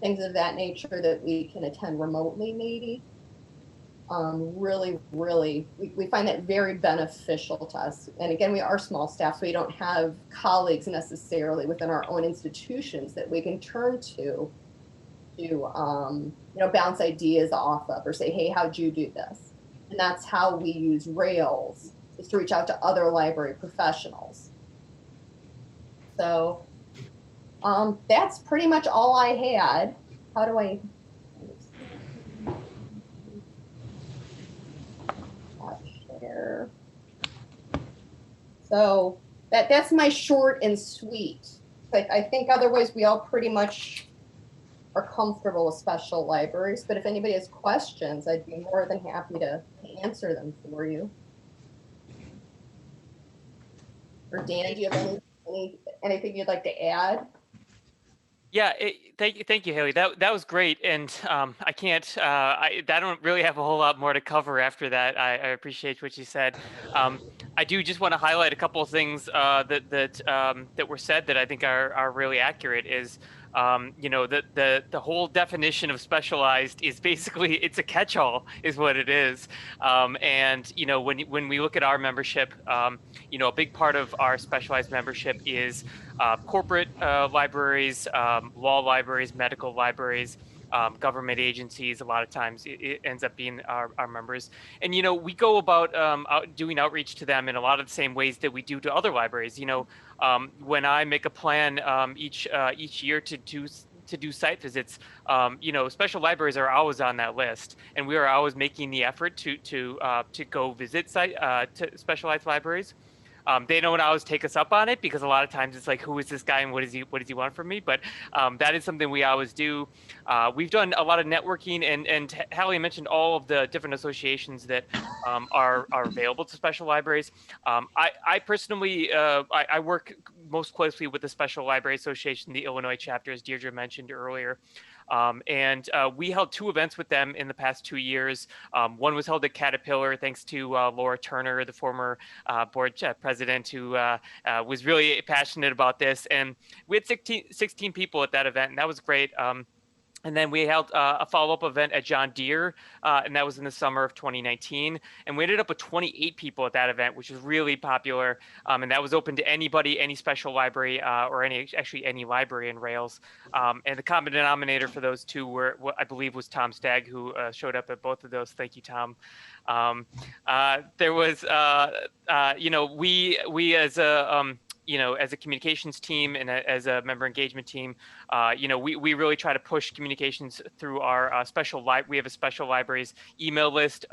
Speaker 18: things of that nature that we can attend remotely maybe. Really, we find that very beneficial to us. And again, we are small staff, so we don't have colleagues necessarily within our own institutions that we can turn to bounce ideas off of or say, hey, how'd you do this? And that's how we use Rails, is to reach out to other library professionals. So that's pretty much all I had. How do I share? So that's my short and sweet. I think otherwise we all pretty much are comfortable with special libraries, but if anybody has questions, I'd be more than happy to answer them for you. Or Dan, do you have anything you'd like to add?
Speaker 19: Yeah, thank you, Haley. That was great, and I don't really have a whole lot more to cover after that. I appreciate what you said. I do just want to highlight a couple of things that were said that I think are really accurate. Is the whole definition of specialized is basically it's a catch-all, is what it is. And when we look at our membership, a big part of our specialized membership is corporate libraries, law libraries, medical libraries, government agencies. A lot of times it ends up being our members. And, we go about doing outreach to them in a lot of the same ways that we do to other libraries. When I make a plan each year to to do site visits, special libraries are always on that list, and we are always making the effort to go visit to specialized libraries. They don't always take us up on it because a lot of times it's like, who is this guy and what does he want from me? But that is something we always do. We've done a lot of networking, and Hallie mentioned all of the different associations that are available to special libraries. I personally, I work most closely with the Special Library Association, the Illinois chapter, as Deirdre mentioned earlier. And we held 2 events with them in the past 2 years. One was held at Caterpillar, thanks to Laura Turner, the former board president, who was really passionate about this. And we had 16 people at that event, and that was great. And then we held a follow-up event at John Deere, and that was in the summer of 2019. And we ended up with 28 people at that event, which was really popular. And that was open to anybody, any special library, or any library in Rails. And the common denominator for those 2 were, I believe, was Tom Stagg, who showed up at both of those. Thank you, Tom. There was, we as a as a communications team and as a member engagement team, we really try to push communications through our we have a special libraries email list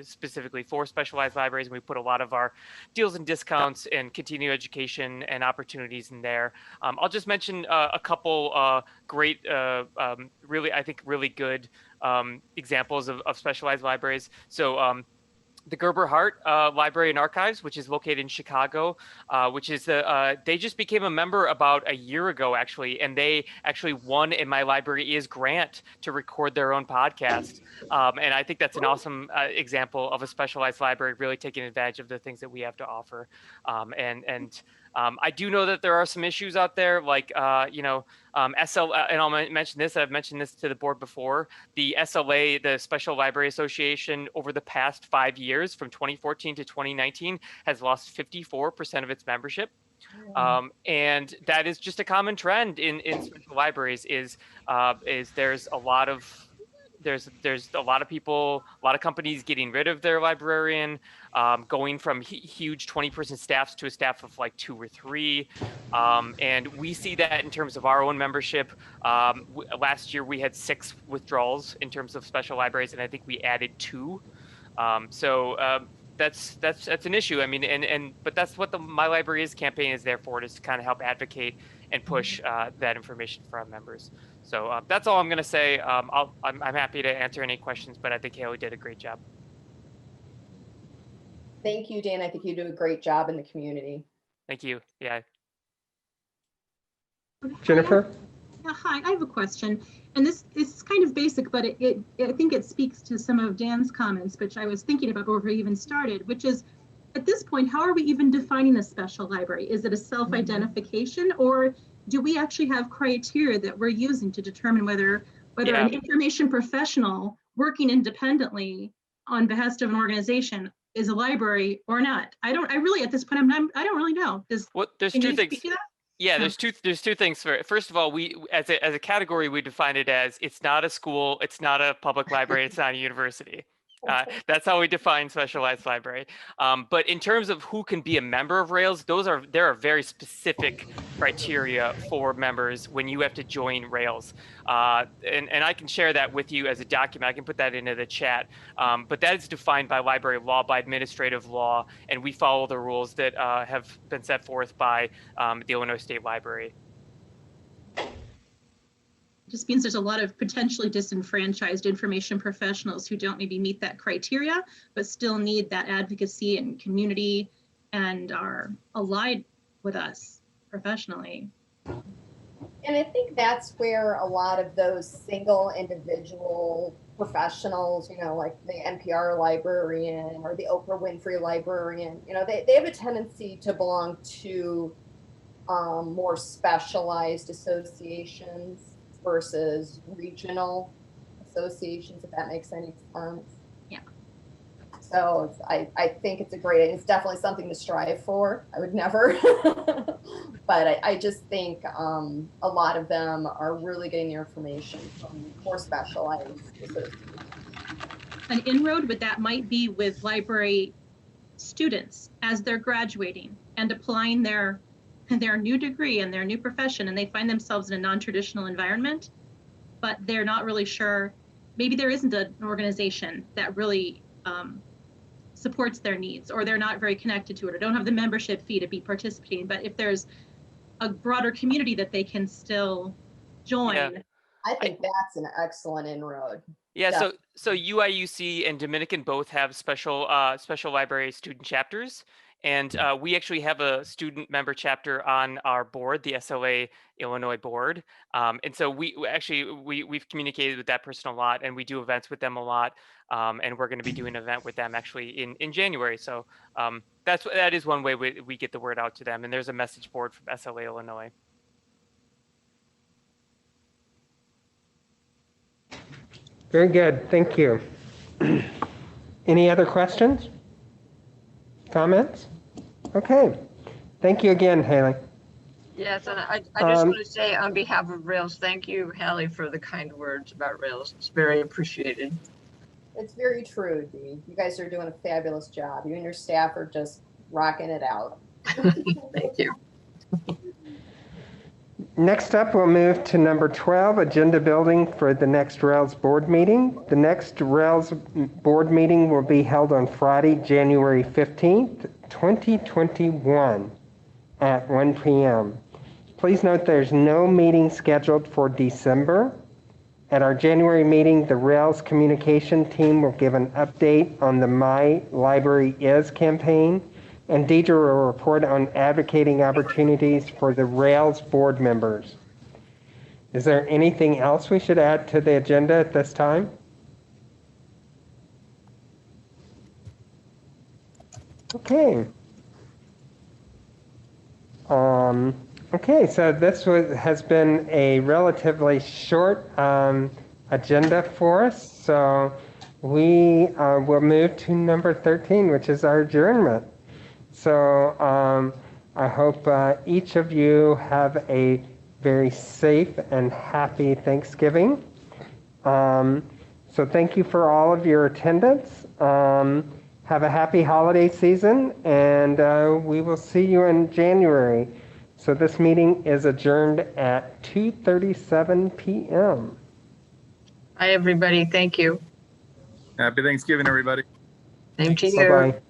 Speaker 19: specifically for specialized libraries. And we put a lot of our deals and discounts and continuing education and opportunities in there. I'll just mention a couple great, really good examples of specialized libraries. So the Gerber Hart Library and Archives, which is located in Chicago, which is they just became a member about a year ago, actually, and they actually won a My Library Is grant to record their own podcast. And I think that's an awesome example of a specialized library really taking advantage of the things that we have to offer. I do know that there are some issues out there, like, SL, and I'll mention this, I've mentioned this to the board before, the SLA, the Special Library Association, over the past 5 years, from 2014 to 2019, has lost 54% of its membership. And that is just a common trend in special libraries is there's a lot of people, a lot of companies getting rid of their librarian, going from huge 20-person staffs to a staff of like 2 or 3. And we see that in terms of our own membership. Last year we had 6 withdrawals in terms of special libraries, and I think we added 2. That's an issue. I mean, but that's what the My Library Is campaign is there for, is to kind of help advocate and push that information for our members. So that's all I'm going to say. I'm happy to answer any questions, but I think Haley did a great job.
Speaker 18: Thank you, Dan. I think you do a great job in the community.
Speaker 19: Thank you. Yeah.
Speaker 1: Jennifer?
Speaker 7: Yeah, hi, I have a question. And this is kind of basic, but I think it speaks to some of Dan's comments, which I was thinking about before we even started, which is, at this point, how are we even defining a special library? Is it a self-identification, or do we actually have criteria that we're using to determine whether an information professional working independently on behest of an organization is a library or not? I really, at this point, I don't really know.
Speaker 19: There's 2 things. Yeah, there's two things. First of all, we as a category, we define it as, it's not a school, it's not a public library, it's not a university. That's how we define specialized library. But in terms of who can be a member of Rails, there are very specific criteria for members when you have to join Rails. And I can share that with you as a document. I can put that into the chat. But that is defined by library law, by administrative law, and we follow the rules that have been set forth by the Illinois State Library.
Speaker 7: Just means there's a lot of potentially disenfranchised information professionals who don't maybe meet that criteria, but still need that advocacy and community and are allied with us professionally.
Speaker 18: And I think that's where a lot of those single individual professionals, like the NPR librarian or the Oprah Winfrey librarian, they have a tendency to belong to more specialized associations versus regional associations, if that makes any sense.
Speaker 7: Yeah.
Speaker 18: So I think it's it's definitely something to strive for. I would never, but I just think a lot of them are really getting their information from more specialized associations.
Speaker 7: An inroad with that might be with library students as they're graduating and applying their their new degree and their new profession, and they find themselves in a non-traditional environment, but they're not really sure, maybe there isn't an organization that really supports their needs, or they're not very connected to it, or don't have the membership fee to be participating. But if there's a broader community that they can still join.
Speaker 19: Yeah.
Speaker 18: I think that's an excellent inroad.
Speaker 19: Yeah, so UIUC and Dominican both have special library student chapters, and we actually have a student member chapter on our board, the SLA Illinois board, and so we've communicated with that person a lot, and we do events with them a lot, and we're going to be doing an event with them actually in January. So that is one way we get the word out to them, and there's a message board from SLA Illinois.
Speaker 1: Very good. Thank you. Any other questions? Comments? Okay. Thank you again, Haley.
Speaker 13: Yes, and I just want to say on behalf of Rails, thank you, Hallie, for the kind words about Rails. It's very appreciated.
Speaker 18: It's very true, Dee. You guys are doing a fabulous job. You and your staff are just rocking it out.
Speaker 13: Thank you.
Speaker 1: Next up, we'll move to number 12, agenda building for the next Rails board meeting. The next Rails board meeting will be held on Friday, January 15th, 2021 at 1 p.m. Please note there's no meeting scheduled for December. At our January meeting, the Rails communication team will give an update on the My Library Is campaign, and Deidre will report on advocating opportunities for the Rails board members. Is there anything else we should add to the agenda at this time? Okay. Okay, so this has been a relatively short agenda for us. So we will move to number 13, which is our adjournment. So I hope each of you have a very safe and happy Thanksgiving. So thank you for all of your attendance. Have a happy holiday season, and we will see you in January. So this meeting is adjourned at 2:37 p.m.
Speaker 13: Hi, everybody. Thank you.
Speaker 11: Happy Thanksgiving, everybody.
Speaker 13: Same to you.
Speaker 1: Bye-bye.